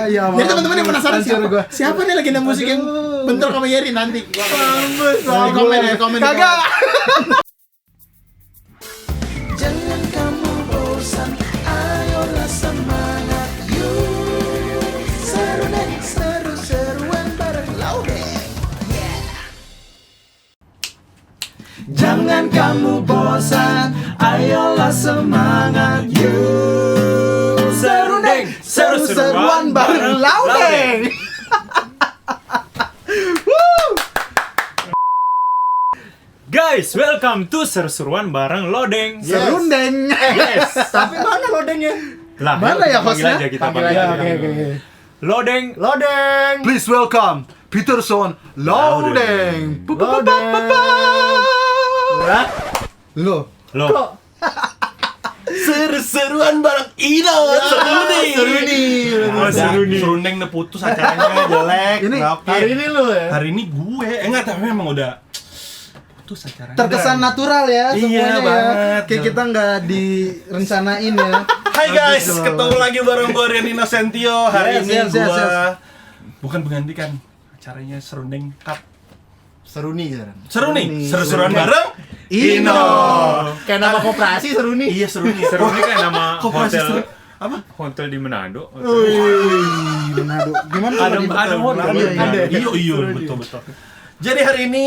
Jadi teman-teman yang penasaran siapa nih legenda musik yang bentrok sama Yeri nanti. Komen. Kagak. Jangan kamu bosan, ayolah semangat yuk. Seru-seruan bareng Laudeng. Jangan kamu bosan, ayolah semangat yuk. Seru-seruan bareng Laudeng. Guys, welcome to seru-seruan bareng Lodeng. Serundeng. Yes. Tapi mana Laudengnya? Lah, Mana ya kita panggil hostnya? aja, kita Panggil panggil aja, aja. oke. Lodeng. Laudeng. Please welcome Peterson Laudeng. Lo. Lo. Seru-seruan bareng Ino. Seru nih. Serundeng udah putus acaranya jelek. Ini Kenapa? hari ini lo ya. Hari ini gue. Enggak, tapi memang udah putus acaranya. Terkesan natural ya Iya semuanya banget. ya. Kayak kita nggak direncanain ya. Hai guys, Bagus loh. ketemu lagi bareng gue Rian Innocentio. Hari Yes, ini yes, yes, gue yes. bukan menggantikan acaranya Serundeng Cup. Seru nih Jaran. Seru nih, nih. seru-seruan bareng Ino. Kayak nama koperasi seru nih. Iya seru nih. Seru ini kan nama Koperasi hotel. seru. Apa? Hotel di Manado. Wih, Manado. Gimana Ada- kalau di ada hotel? hotel. Ada. Iya, betul. Jadi hari ini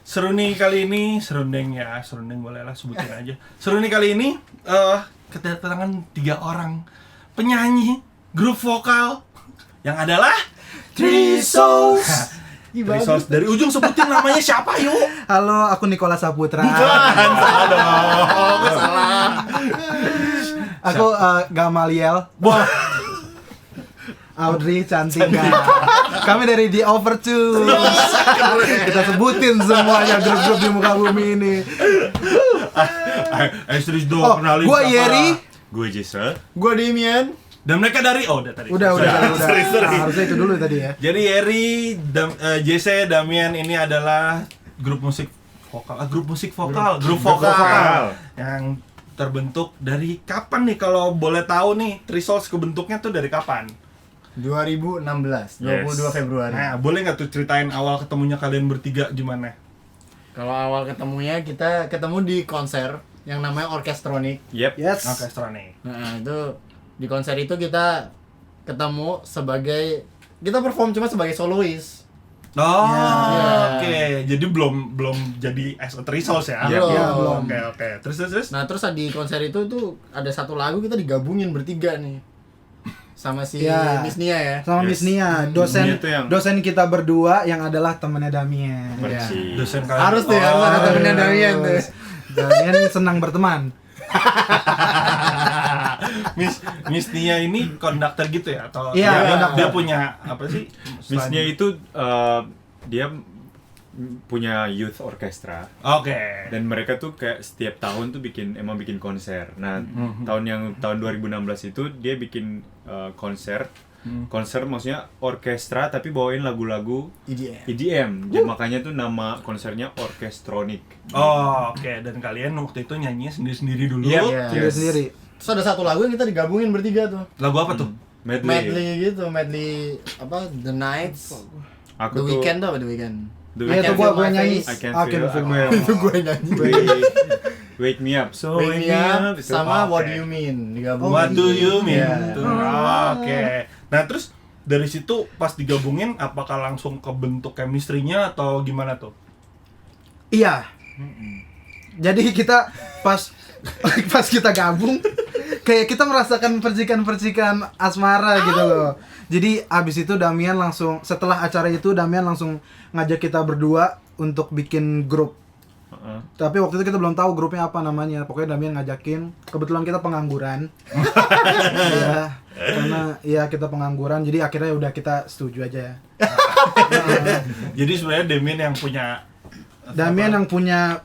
seru nih kali ini serundeng ya, serundeng boleh lah sebutin aja. Seru nih kali ini kedatangan 3 orang penyanyi grup vokal yang adalah Three Souls. Three Souls. Dari ujung sebutin namanya siapa yuk? Halo, aku Nikola Saputra. Salah dong, salah. Aku Gamaliel. Wah, Audrey cantik kan. Kami dari The Overture. Kita sebutin semuanya grup-grup di muka bumi ini. serius dong, Oh, kenalin gua siapa? Yeri. Gue Jisel. Gua Demian. Dan mereka dari udah tadi. Udah. Sorry. Nah, harusnya itu dulu tadi ya. Jadi Yeri, JC, Damian ini adalah grup musik vokal. Grup vokal yang terbentuk dari kapan nih kalau boleh tahu nih? Three Souls kebentuknya tuh dari kapan? 2016, 22 Februari. Nah, boleh nggak tuh ceritain awal ketemunya kalian bertiga gimana? Kalau awal ketemunya kita ketemu di konser yang namanya Orkestronic. Yep. Yes. Orkestra nih. Nah, itu di konser itu kita ketemu sebagai kita perform cuma sebagai solois. Oh, Ya. oke. Jadi belum jadi as a Three Souls ya? Belum. Iya, belum. Oke. Terus. Nah, terus di konser itu tuh ada satu lagu kita digabungin bertiga nih. Sama si Ya. Miss Nia ya. Sama Yes. Miss Nia, dosen Nia tuh yang- dosen kita berdua yang adalah temennya Damian. Perci. Dosen kalian. Harus tuh ya, harus ada temennya Damian tuh. Damian senang berteman. Miss Nia ini konduktor gitu ya atau Iya, dia konduktor. punya apa sih? Miss-nya itu dia punya youth orchestra Oke. dan mereka tuh kayak setiap tahun tuh bikin konser. Nah, tahun 2016 itu dia bikin konser. Konser maksudnya orkestra tapi bawain lagu-lagu EDM. Jadi makanya tuh nama konsernya Orkestronic. Oh, oke. Dan kalian waktu itu nyanyinya sendiri-sendiri dulu. Iya. Sendiri sendiri. Terus ada satu lagu yang kita digabungin bertiga tuh. Lagu apa tuh? Medley gitu, medley apa The Nights, Aku The tuh Weekend tuh apa The Weekend? The Iya Weeknd. tuh gua Feel My nyanyi. Face. I can I can feel feel aku my yang Itu gue nyanyi. Wake Me Up. So Wake Me Up itu. sama Oke. What Do You Mean digabungin. What do you mean? Iya. Tuh. Oke. Nah, terus dari situ pas digabungin apakah langsung kebentuk chemistry-nya atau gimana tuh? Iya. Jadi kita pas kita gabung kayak kita merasakan percikan-percikan asmara gitu loh. Jadi abis itu Damian langsung setelah acara itu Damian langsung ngajak kita berdua untuk bikin grup. Heeh. Tapi waktu itu kita belum tahu grupnya apa namanya. Pokoknya Damian ngajakin. Kebetulan kita pengangguran. Iya. Karena ya kita pengangguran. Jadi akhirnya udah kita setuju aja. Jadi sebenarnya Demian yang punya Damian yang punya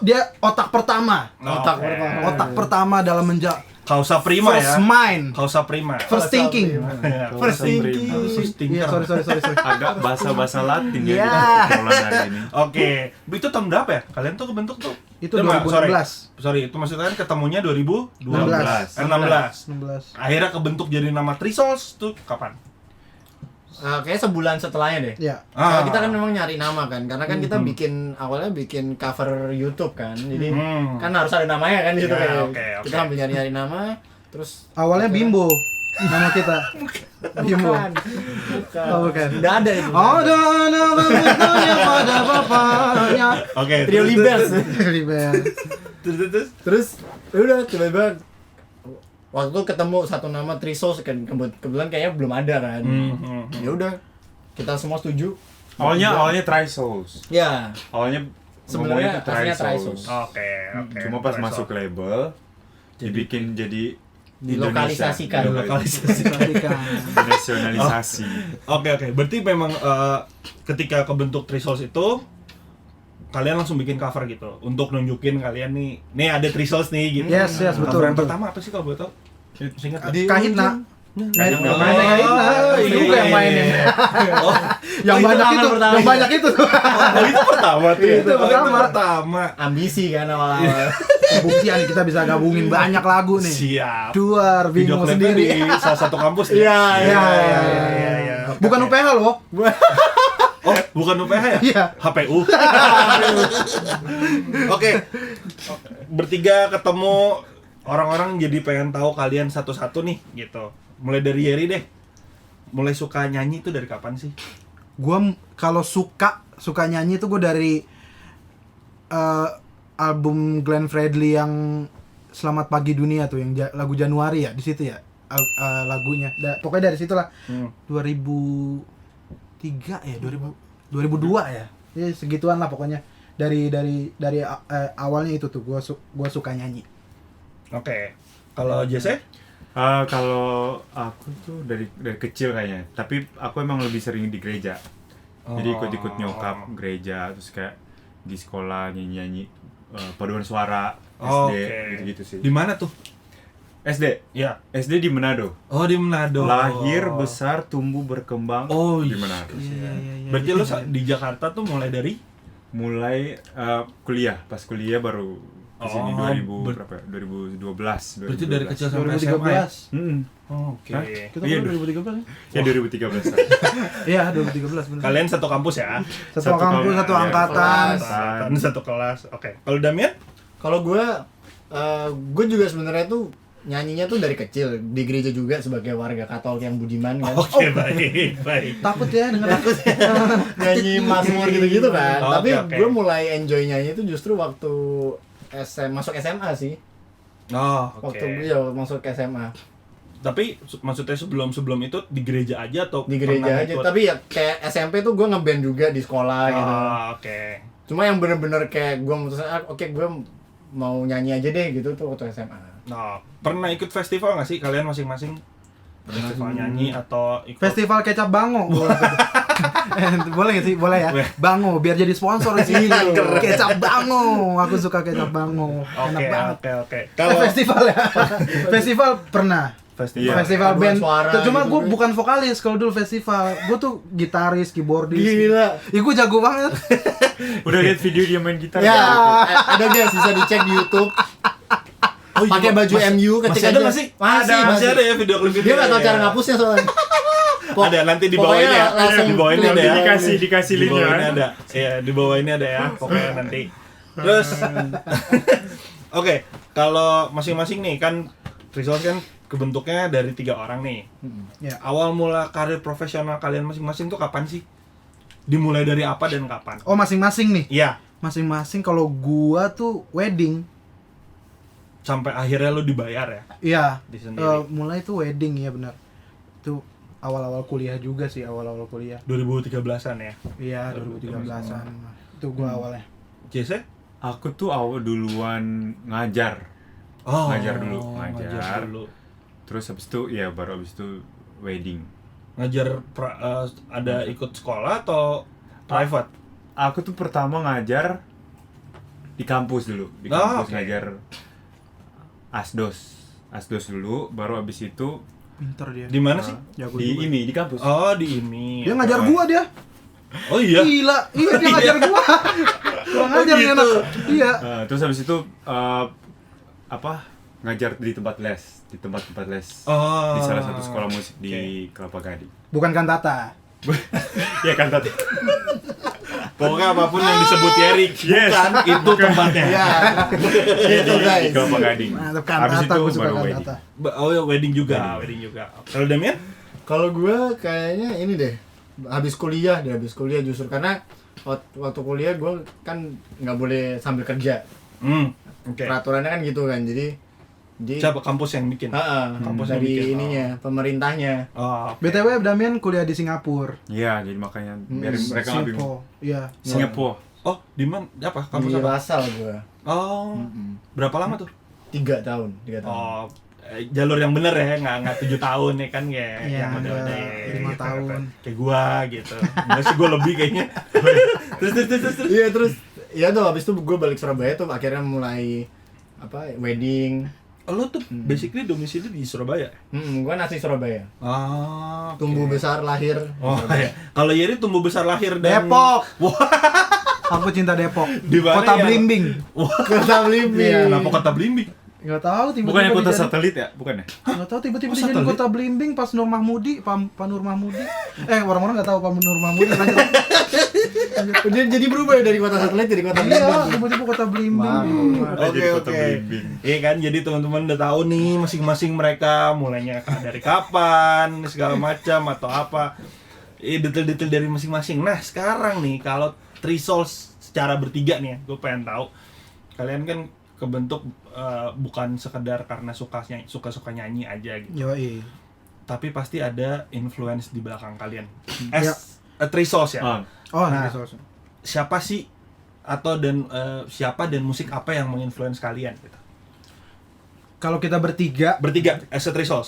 dia otak pertama. Otak Otak pertama dalam Causa prima first ya. mind. Causa prima. First thinking. First thinking. First Iya, thinker. sorry. Agak bahasa Latin ya Iya. kita obrolan hari ini. Oke, itu tahun berapa ya? Kalian tuh kebentuk tuh Itu Enggak, 2016. Sorry, itu maksudnya kan ketemunya 2012. 16. 16. 16. Akhirnya kebentuk jadi nama Trisols tuh kapan? Kayaknya sebulan setelahnya deh. Ya. Karena kita kan memang nyari nama kan, karena kan kita awalnya bikin cover YouTube kan, jadi kan harus ada namanya kan di situ Ya, kayak. oke. Kita sambil nyari nama, terus Awalnya Bimbo. Nama kita. Bimbo. bukan. Oh, bukan. Nggak ada itu. Ada bentuknya pada bapaknya. Oke. Trio terus- Libers. Ribet. Terus. Terus udah tiba-tiba waktu itu ketemu satu nama Trisos kan, kebetulan kayaknya belum ada kan. Ya udah, kita semua setuju. Awalnya Trisols. Ya, Awalnya sebenarnya ngomongnya itu aslinya Trisols. Trisols. Oke. Cuma pas masuk label dibikin jadi Dilokalisasikan. Dinasionalisasi. Oke. Berarti memang ketika kebentuk Trisols itu kalian langsung bikin cover gitu untuk nunjukin kalian nih ada Trisols nih gitu. Yes, Cover betul, yang betul. pertama apa sih kalau boleh tahu? Masih ingat nggak? Kahitna. Kahitna. Mainnya Kahitna. Itu juga yang mainin. Oh, Yang itu banyak tangan itu, pertama. yang banyak itu. oh, itu pertama tuh. Itu Oh, pertama. pertama. Ambisi kan awal-awal. Buktian kita bisa gabungin banyak lagu nih. Siap. Duar, Video bingung klipnya sendiri. di salah satu kampus Iya, iya. iya. Bukan UPH loh. Oh, bukan UPH ya? Iya. HPU. Oke. Bertiga ketemu orang-orang jadi pengen tahu kalian satu-satu nih gitu. Mulai dari Yeri deh. Mulai suka nyanyi itu dari kapan sih? Kalau suka nyanyi itu gue dari album Glenn Fredly yang Selamat Pagi Dunia tuh, yang lagu Januari ya, di situ ya lagunya. Pokoknya dari situlah. 2003 ya, 2002 ya. Ya segituan lah pokoknya. Dari awalnya itu tuh gue suka nyanyi. Oke. Kalau Jesse? Kalau aku tuh dari kecil kayaknya, tapi aku emang lebih sering di gereja. Jadi ikut-ikut nyokap gereja, terus kayak di sekolah nyanyi-nyanyi paduan suara SD gitu-gitu sih. Di mana tuh? SD? Ya. SD di Manado. Oh, di Manado. Lahir, besar, tumbuh, berkembang di Manado. Berarti lu di Jakarta tuh mulai dari Mulai kuliah, pas kuliah baru kesini 2012. Berarti dari kecil sampai 2013. SMA ya? Oke. Hah? Kita Iya, kan 2013. Ya 2013. Iya, 2013 benar. Kalian satu kampus ya? Satu kampus, satu ya, angkatan. Satu kelas. Oke. Kalau Damian? Kalau gue juga sebenarnya tuh nyanyinya tuh dari kecil di gereja juga sebagai warga Katolik yang budiman kan. Oke, baik. Takut ya dengan Nyanyi Mazmur gitu-gitu kan. Oh, Tapi oke. gue mulai enjoy nyanyi itu justru waktu masuk SMA sih. Oh, Waktu oke. gue masuk SMA. Tapi maksudnya sebelum itu di gereja aja atau Di gereja pernah aja. ikut? Tapi ya kayak SMP tuh gue ngeband juga di sekolah gitu. Oh, oke. Cuma yang bener-bener kayak gue memutuskan, oke gue mau nyanyi aja deh gitu tuh waktu SMA. Nah, pernah ikut festival nggak sih kalian masing-masing? Festival nyanyi atau ikut? Festival Kecap Bango. Boleh nggak sih? Boleh ya. Boleh. Bango biar jadi sponsor di sini. Kecap Bango. Aku suka Kecap Bango. Enak banget. Oke. Festival ya. Festival pernah. Festival. Festival Paduan band. suara Cuma gitu gue kan. bukan vokalis kalau dulu festival. Gue tuh gitaris, keyboardis. Gila. Ih, gue jago banget. Udah lihat video dia main gitar? Ya, ada guys bisa dicek di YouTube. Oh, iya, Pakai baju MU ketik masih ada aja. nggak sih? Masih ada ya video klip Dia nggak tahu cara ngapusnya soalnya. Ada nanti di bawah Pokoknya ini ya. langsung Di bawah ini ada ya. Dikasih Di bawah linknya. ini ada. Iya, di bawah ini ada ya. Pokoknya nanti. Terus oke, kalau masing-masing nih kan Trisols kan kebentuknya dari 3 orang nih. Ya. Awal mula karir profesional kalian masing-masing tuh kapan sih? Dimulai dari apa dan kapan? Oh, masing-masing nih. Iya, Masing-masing kalau gua tuh wedding. sampai akhirnya lu dibayar ya Iya. di sendiri. Mulai tuh wedding ya benar. Itu awal-awal kuliah juga sih, awal-awal kuliah. 2013-an ya. Iya, 2013-an. Itu gua awalnya. Jesse? Aku tuh awal duluan ngajar. Oh, Ngajar ngajar. dulu. Terus habis itu ya baru habis itu wedding. Ngajar ada ikut sekolah atau private? Aku tuh pertama ngajar di kampus dulu. Di Oh, kampus oke. ngajar Asdos dulu, baru habis itu Pinter dia. Di mana sih? Jago di juga. ini di kampus. Oh, di IMI. Dia ngajar gua dia. Oh iya. Gila. Iya, dia ngajar gua. Kurang ajar nih anak. Iya. Terus habis itu ngajar di tempat les, di Oh. salah satu sekolah musik di Kelapa Gading. Bukan kantata. Ya kan tadi. Pokoknya apapun yang disebut Yerik, Yes. bukan itu tempatnya. Iya. Itu Di guys. Kelapa Gading. Mantap Habis kantata, itu gue suka baru wedding. kantata. Oh ya wedding juga. Kalau Damian? Kalau gue kayaknya ini deh, habis kuliah justru karena waktu kuliah gue kan nggak boleh sambil kerja. Oke. Peraturannya kan gitu kan, jadi Siapa kampus yang bikin? Kampus yang dari bikin. ininya, pemerintahnya. Oh, oke. BTW Damian kuliah di Singapura. Iya, jadi makanya biarin mereka nggak bingung. Iya. Singapura. Oh, di mana? Apa? Kampus Di apa? Lasal gue. Oh. Berapa lama tuh? 3 tahun. Oh, jalur yang bener ya, nggak 7 tahun ya kan kayak Iya, yang udah nggak 5 tahun. kayak gua gitu. Nggak sih gua lebih kayaknya. terus. Iya terus, ya tuh habis itu gue balik Surabaya tuh akhirnya mulai wedding. Lo tuh basically domisili di Surabaya. Gue nasi Surabaya. Ah, Tumbuh besar lahir. Oh iya. Kalau Yeri tumbuh besar lahir dan Depok. Wah, Aku cinta Depok. Di mana Kota ya? Blimbing. Kota Blimbing. kenapa kota Blimbing? Enggak tahu tiba-tiba. Bukannya kota dijadi- satelit ya? Bukan ya? Nggak tahu tiba-tiba Oh, jadi satelit? kota Blimbing pas Nur Mahmudi, Pak Nur Mahmudi. Orang-orang nggak tahu Pak Nur Mahmudi. Lanjut. Jadi berubah ya dari kota satelit jadi kota Iya, Blimbing. tiba-tiba kota Blimbing. Jadi kota Blimbing. Iya kan, jadi teman-teman udah tahu nih masing-masing mereka mulainya dari kapan, segala macam atau apa. Detail-detail dari masing-masing. Nah, sekarang nih kalau Three Souls secara bertiga nih, gue pengen tahu. Kalian kan kebentuk bukan sekedar karena suka-suka nyanyi aja gitu. Yoi. Tapi pasti ada influence di belakang kalian. Ya. Three Souls ya. Ah, Oh, Nah. nanti soalnya. Siapa sih siapa dan musik apa yang menginfluence kalian gitu. Kalau kita bertiga, Bertiga as a Three Souls.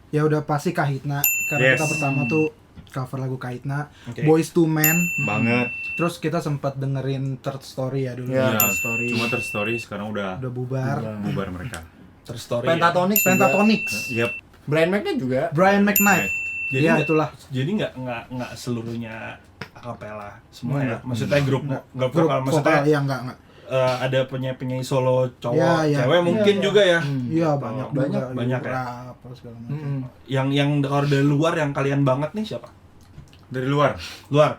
ya udah pasti Kahitna. Karena Yes. kita pertama tuh cover lagu Kahitna, Oke. Boyz II Men. banget. Terus kita sempat dengerin Third Story ya dulu. Ya, Iya, Third Story. Cuma Third Story sekarang udah Udah bubar. bubar mereka. Terstory. Pentatonix. Pentatonix. Yep. Brian McKnight juga. Brian McKnight. Jadi Iya, nggak- itulah. Jadi nggak seluruhnya akapela semua ya. Nggak. Maksudnya grup Nggak. nggak Grup vokal. Maksudnya vokal, iya enggak. ada penyanyi solo cowok, Iya, iya. cewek mungkin Iya, iya. juga ya. Iya, banyak juga. banyak ya. Rap, apa segala macam. Yang kalau dari luar yang kalian banget nih siapa? Dari luar. Luar.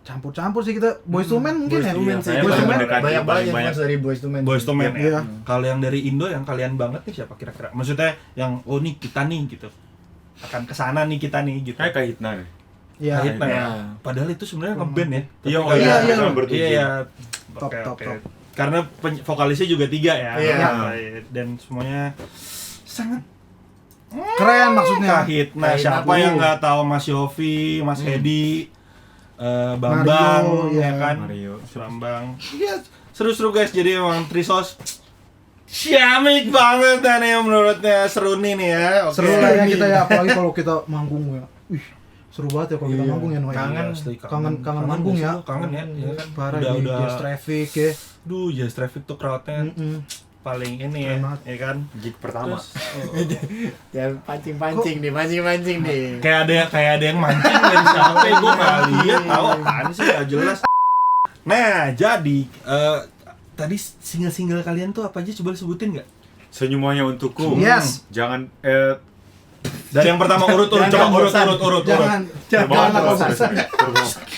Campur-campur sih kita. Boyz II Men mungkin ya. Boyz II Men sih. Boyz II Men. Mendekati Banyak banget paling banyak. influence dari Boyz II Men. Boyz II Men Iya. ya. Kalau yang dari Indo yang kalian banget nih siapa kira-kira? Maksudnya yang oh nih kita nih gitu. Akan kesana nih kita nih gitu. Kayak Kahitna nih. Iya. Kahitna ya. Iya. Padahal itu sebenarnya ngeband ya. Tapi Iya, kayak- iya, iya. mereka bertujuh. Iya, iya. Top, Oke, top, oke. top. Karena vokalisnya juga 3 ya. Iya. Dan semuanya sangat Keren maksudnya. Kahitna. Kahitna Siapa tuh. yang nggak tahu Mas Yofi, Mas Hedi, Bambang, Mario, ya ya. kan? Mario. Bambang. Iya, seru-seru guys. Jadi emang Three Souls ciamik banget nih menurutnya seru nih ya. Oke. Seru lah ya kita ya, apalagi kalau kita manggung ya. Wih, seru banget ya kalau kita Iya. manggung ya, Noy. Kangen, Kangen manggung ya. Kangen ya, iya kan? Parah udah, di Jazz Traffic ya. Duh, Jazz Traffic tuh crowdnya paling ini ya, Keren banget. ya kan? Gig pertama. Ya pancing-pancing nih, mancing-mancing nih. Kayak ada yang mancing dari siapa ya, gue nggak lihat, tahu apaan sih nggak jelas. Nah, jadi tadi single-single kalian tuh apa aja, coba sebutin nggak? Senyumnya untukku. Yes. Jangan Dari yang pertama urut, Jangan coba urut. Jangan Terbawah, bosan. sorry.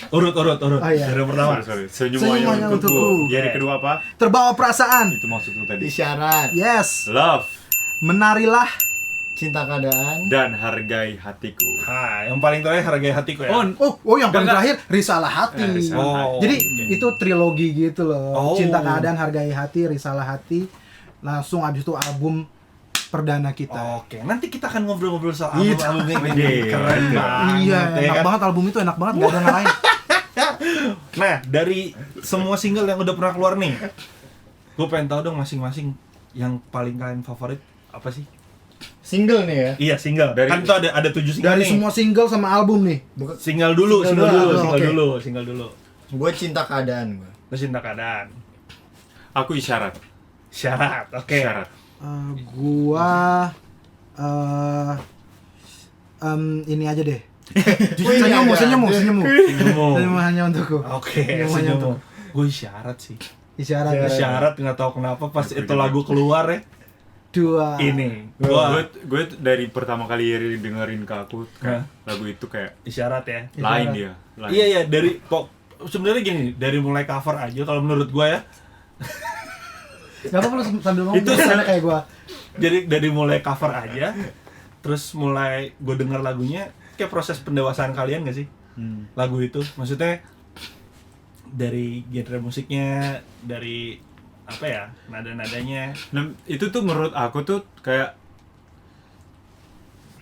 Urut. Oh, iya. Dari yang pertama. Sorry. Senyumnya Senyumnya untukku. untukku. Jadi kedua apa? Terbawa perasaan. Itu maksudku tadi. Isyarat, Yes. Love Menarilah. cinta keadaan. dan hargai hatiku. Nah, yang paling terakhir hargai hatiku ya. Oh yang paling Enggak. terakhir Risalah Hati. Risalah Oh. Jadi Oke. itu trilogi gitu loh. Oh. Cinta Keadaan, Hargai Hati, Risalah Hati. Langsung abis itu album perdana kita. Oke, nanti kita akan ngobrol-ngobrol soal Iya. album-album ini. Iya. Keren banget. Iya, ya enak kan? banget album itu, enak banget, gak ada yang lain. Nah, dari semua single yang udah pernah keluar nih, gue pengen tahu dong masing-masing yang paling kalian favorit apa sih? Single nih ya. Iya, single. Dari- Kan itu ada 7 single Dari nih. semua single sama album nih. Single dulu, Single dulu, single dulu. Gue cinta keadaan gue. Terus cinta keadaan. Aku isyarat. Syarat, oke. Isyarat. Gua ini aja deh. Senyum hanya untukku. Oke, Senyum hanya senyum. untuk Gue isyarat sih. isyarat. Isyarat nggak tahu kenapa pas itu lagu keluar ya. Dua. Ini. Gue dari pertama kali Yeri dengerin ke aku kayak lagu itu kayak Isyarat ya. lain dia. Lain. Iya ya, dari sebenarnya gini, dari mulai cover aja kalau menurut gua ya. Gak apa-apa lu sambil ngomong Itu sana kayak gua. Jadi dari mulai cover aja, terus mulai gue denger lagunya, kayak proses pendewasaan kalian gak sih? Lagu itu, maksudnya dari genre musiknya, dari apa ya, nada-nadanya. Nah, itu tuh menurut aku tuh kayak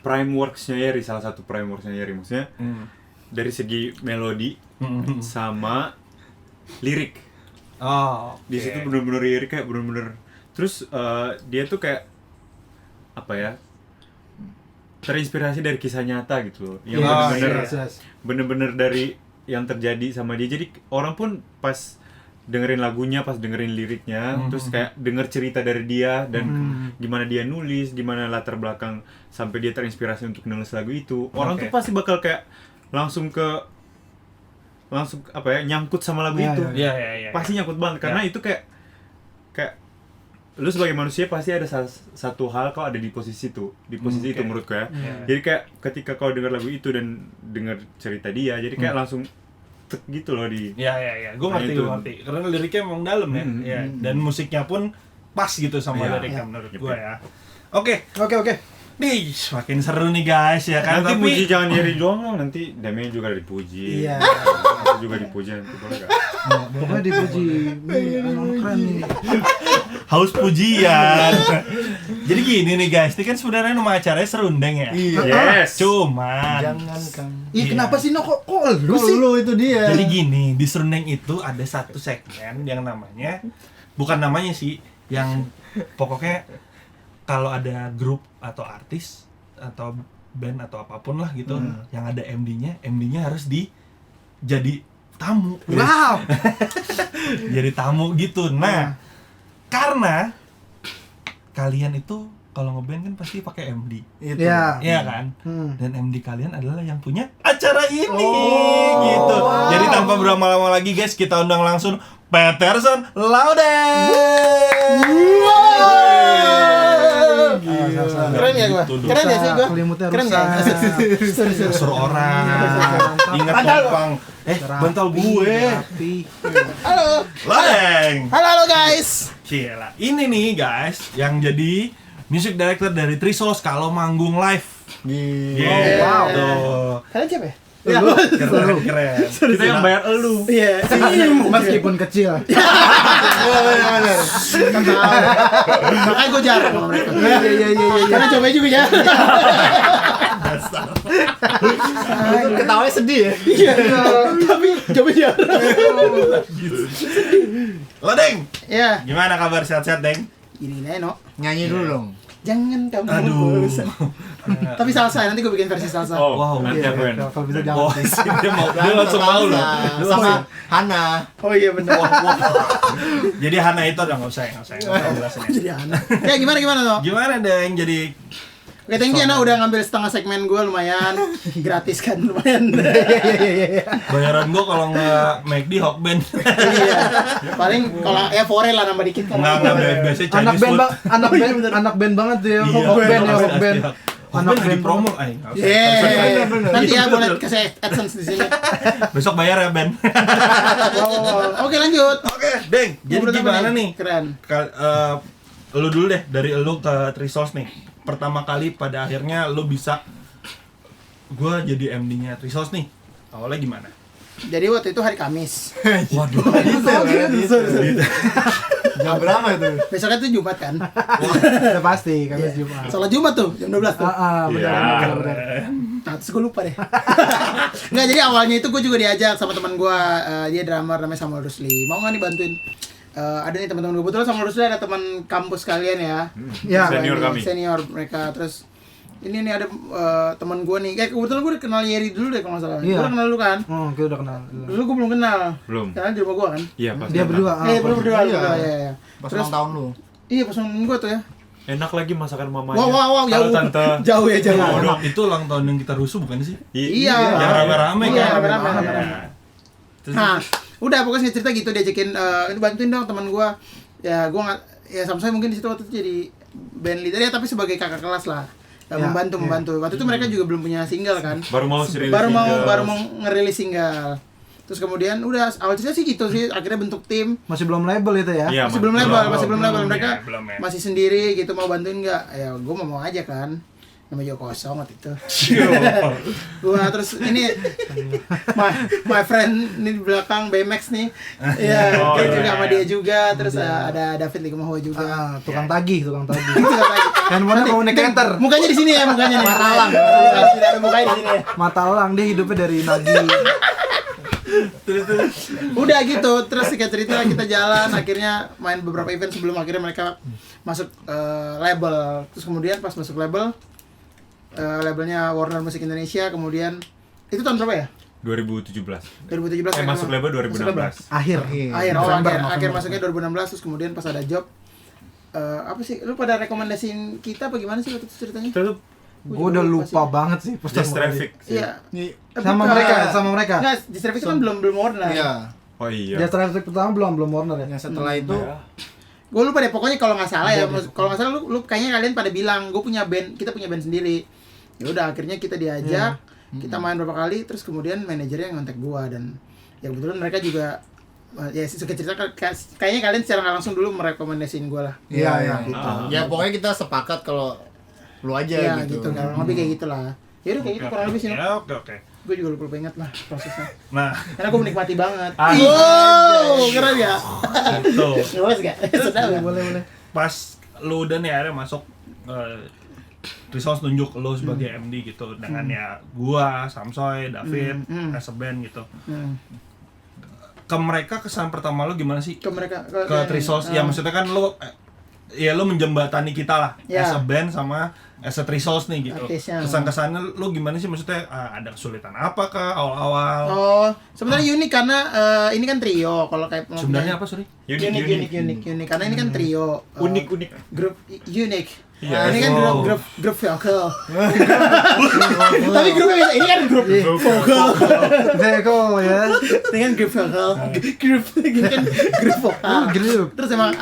prime works-nya Yeri, salah satu prime works-nya Yeri, maksudnya dari segi melodi sama lirik. Oh, Di situ bener-bener Yeri kayak bener-bener, terus dia tuh kayak apa ya, terinspirasi dari kisah nyata gitu loh, yang bener-bener dari yang terjadi sama dia. Jadi orang pun pas dengerin lagunya, pas dengerin liriknya, terus kayak denger cerita dari dia dan gimana dia nulis, gimana latar belakang sampai dia terinspirasi untuk nulis lagu itu. Orang tuh pasti bakal kayak langsung apa ya, nyangkut sama lagu itu. Iya. Pasti nyangkut banget karena itu kayak lu sebagai manusia pasti ada satu hal kau ada di posisi itu, itu menurutku ya. Jadi kayak ketika kau dengar lagu itu dan dengar cerita dia, jadi kayak langsung tek gitu loh di. Iya. Gue ngerti. Karena liriknya emang dalam ya. Iya. Dan musiknya pun pas gitu sama liriknya menurut gue ya. Oke. Nih, makin seru nih guys ya kan. Nanti puji jangan Yeri doang dong, nanti Demi juga dipuji. Iya. Aku juga dipuji nanti boleh enggak? Pokoknya dipuji. Emang keren nih. Haus pujian. Jadi gini nih guys, ini kan sebenarnya nama acaranya serundeng ya. Yes. Cuman Jangan kan. Ih, kenapa sih kok lu Lu sih? lu itu dia. jadi gini, di serundeng itu ada satu segmen yang namanya, bukan namanya sih, yang pokoknya kalau ada grup atau artis atau band atau apapun lah gitu, yang ada MD-nya harus jadi tamu. Wow. Jadi tamu gitu. Nah, karena kalian itu kalau ngeband kan pasti pakai MD. Itu. Iya. Iya kan? Dan MD kalian adalah yang punya acara ini gitu. Jadi tanpa berlama-lama lagi guys, kita undang langsung Peterson Laudeng. Keren ya gua. Keren ya sih gua. Selimutnya Keren rusak. enggak? Suruh orang. Ingat gampang. Bantal gue. Rapi. Halo. Laudeng. Halo guys. Gila. Ini nih guys yang jadi music director dari Trisos kalau manggung live. Gila. Wow. Kalian siapa ya? Keren. Kita yang bayar elu. Iya. Meskipun kecil. Makanya gue jarang sama mereka. Iya. Karena coba juga ya. Ketawanya sedih ya. Iya. Tapi coba jarang. Laudeng. Iya. Gimana kabar, sehat-sehat, Deng? Ini Neno. Nyanyi dulu dong. Jangan kamu. Aduh. Tapi salsa, nanti gue bikin versi salsa. Oh, Wow. nanti aku yang. Kalau bisa Oh, jangan. dia langsung mau loh. Sama Hana. Oh iya benar. Jadi Hana itu udah nggak usah jelasin. Jadi Hana. Ya gimana no? Gimana Deng jadi Oke, thank you Ana udah ngambil setengah segmen gue lumayan gratis kan lumayan. bayaran gua kalau nggak McD Hokben? Iya. Paling kalau ya Fore lah nambah dikit kan. Nggak biasanya Anak Chinese band food. anak band banget tuh ya. Iya, Hokben ya, Hokben. Hokben. Hokben lagi promo, Iya. Nanti ya boleh kasih AdSense di sini. besok bayar ya Ben. Oke, lanjut. Oke, Deng. Jadi Gua gimana pertama nih? Keren. Lu dulu deh, dari lu ke Trisos nih. Pertama kali pada akhirnya lu bisa gua jadi MD-nya Trisos nih. Awalnya gimana? Jadi waktu itu hari Kamis. Waduh. Jam berapa itu? Besoknya tuh Jumat kan. Udah pasti Kamis Jumat. Sholat Jumat tuh jam 12 tuh. Benar. Nah, terus gue lupa deh. Nggak, jadi awalnya itu gue juga diajak sama teman gue, dia drummer namanya Samuel Rusli. Mau nggak nih bantuin? Ada nih teman-teman gue, kebetulan Samuel Rusli ada teman kampus kalian ya. Ya, Senior kami. Senior mereka. Terus ini nih ada teman gue nih. Kebetulan gue udah kenal Yeri dulu deh kalau nggak salah. Iya. Gue udah kenal lu kan? Kita udah kenal. Dulu gue belum kenal. Belum. Kenal di rumah gue kan? Iya, pas Dia berdua. Belum berdua. Iya. Iya. Pas Terus ulang tahun lu. iya pas ulang gue tuh ya. Enak lagi masakan mamanya. Wow, Halo, jauh. tante. Jauh ya, jauh. Oh, itu ulang tahun yang kita rusuh bukan sih? Iya. Yang rame-rame Iya, kan? rame-rame. Iya. Terus Nah, udah pokoknya cerita gitu diajakin itu bantuin dong teman gua. Ya gua nggak ya sama saya mungkin di situ waktu itu jadi band leader ya tapi sebagai kakak kelas lah. Membantu. Waktu itu mereka juga belum punya single kan. Baru mau rilis baru single. mau ngerilis single. Terus kemudian udah awal cerita sih gitu sih, akhirnya bentuk tim. Masih belum label itu ya? Iya, Masih belum label, mereka belum ya. masih sendiri gitu, mau bantuin nggak? Ya gue mau aja kan. Namanya juga kosong waktu itu. Gua terus ini my friend ini di belakang BMX nih. Iya, Oh, dia iya, juga sama iya. dia juga, terus ada David Likumahua juga. Tukang tagih. Itu katanya. Handphonenya communicator. Mukanya di sini ya, mukanya nih. Matalang. Tidak ada mukanya di sini ya. Mata elang, dia hidupnya dari nagih. Udah gitu, terus singkat cerita kita jalan, akhirnya main beberapa event sebelum akhirnya mereka masuk label. Terus kemudian pas masuk label, labelnya Warner Music Indonesia, kemudian itu tahun berapa ya? 2017. 2017. Masuk label 2016. Akhir. Akhir masuknya 2016, terus kemudian pas ada job apa sih? Lu pada rekomendasiin kita apa gimana sih waktu itu ceritanya? Itu Gue udah lupa banget sih Just Traffic. Iya. Sama mereka. Enggak, Just Traffic itu kan belum Warner. Iya. Oh iya. Just Traffic pertama belum Warner ya. Yang setelah itu Gue lupa deh, pokoknya kalau nggak salah ya, kalau nggak salah lu kayaknya kalian pada bilang kita punya band sendiri. Ya udah akhirnya kita diajak, kita main beberapa kali, terus kemudian manajernya yang ngontak gua dan ya kebetulan mereka juga ya suka cerita kayaknya kalian secara nggak langsung dulu merekomendasiin gua lah. Iya. Gitu. Ya pokoknya kita sepakat kalau lu aja Ya gitu. gitu kan, lebih kayak gitulah. Ya udah kayak gitu kurang lebih sih. Ya, oke. Gue juga lupa ingat lah prosesnya. Nah, Karena gue menikmati banget. Anjay. Wow, keren ya. itu Ngeles gak? Sedap ya? Boleh. pas lu udah nih akhirnya masuk Resource nunjuk lu sebagai MD gitu dengan ya gua, Samsoy, David, as a band gitu. Ke mereka kesan pertama lu gimana sih? Ke mereka Ke Trisos, ya maksudnya kan lu ya lu menjembatani kita lah Ya. as a band sama as a Trisos nih gitu. Artisnya. Kesan-kesannya lu gimana sih, maksudnya ada kesulitan apa kah awal-awal? Oh, sebenarnya unik karena ini kan trio. Kalau kayak Sebenarnya apa, sorry? unik karena ini kan trio. Unik. Grup unik. Iya. Ini kan Oh. grup vokal. Tapi grupnya bisa. Ini kan grup vokal. Veko ya. Ini kan grup vokal. Grup ini kan grup vokal. Grup. Terus emang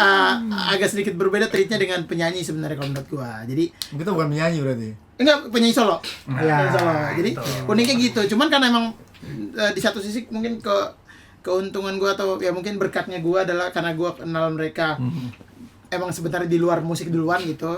agak sedikit berbeda treatnya dengan penyanyi sebenarnya kalau menurut gua. Jadi Kita bukan menyanyi berarti. enggak penyanyi solo. Ya. Penyanyi solo. Jadi uniknya gitu. Cuman karena emang di satu sisi mungkin keuntungan gua atau ya mungkin berkatnya gua adalah karena gua kenal mereka emang sebenarnya di luar musik duluan gitu.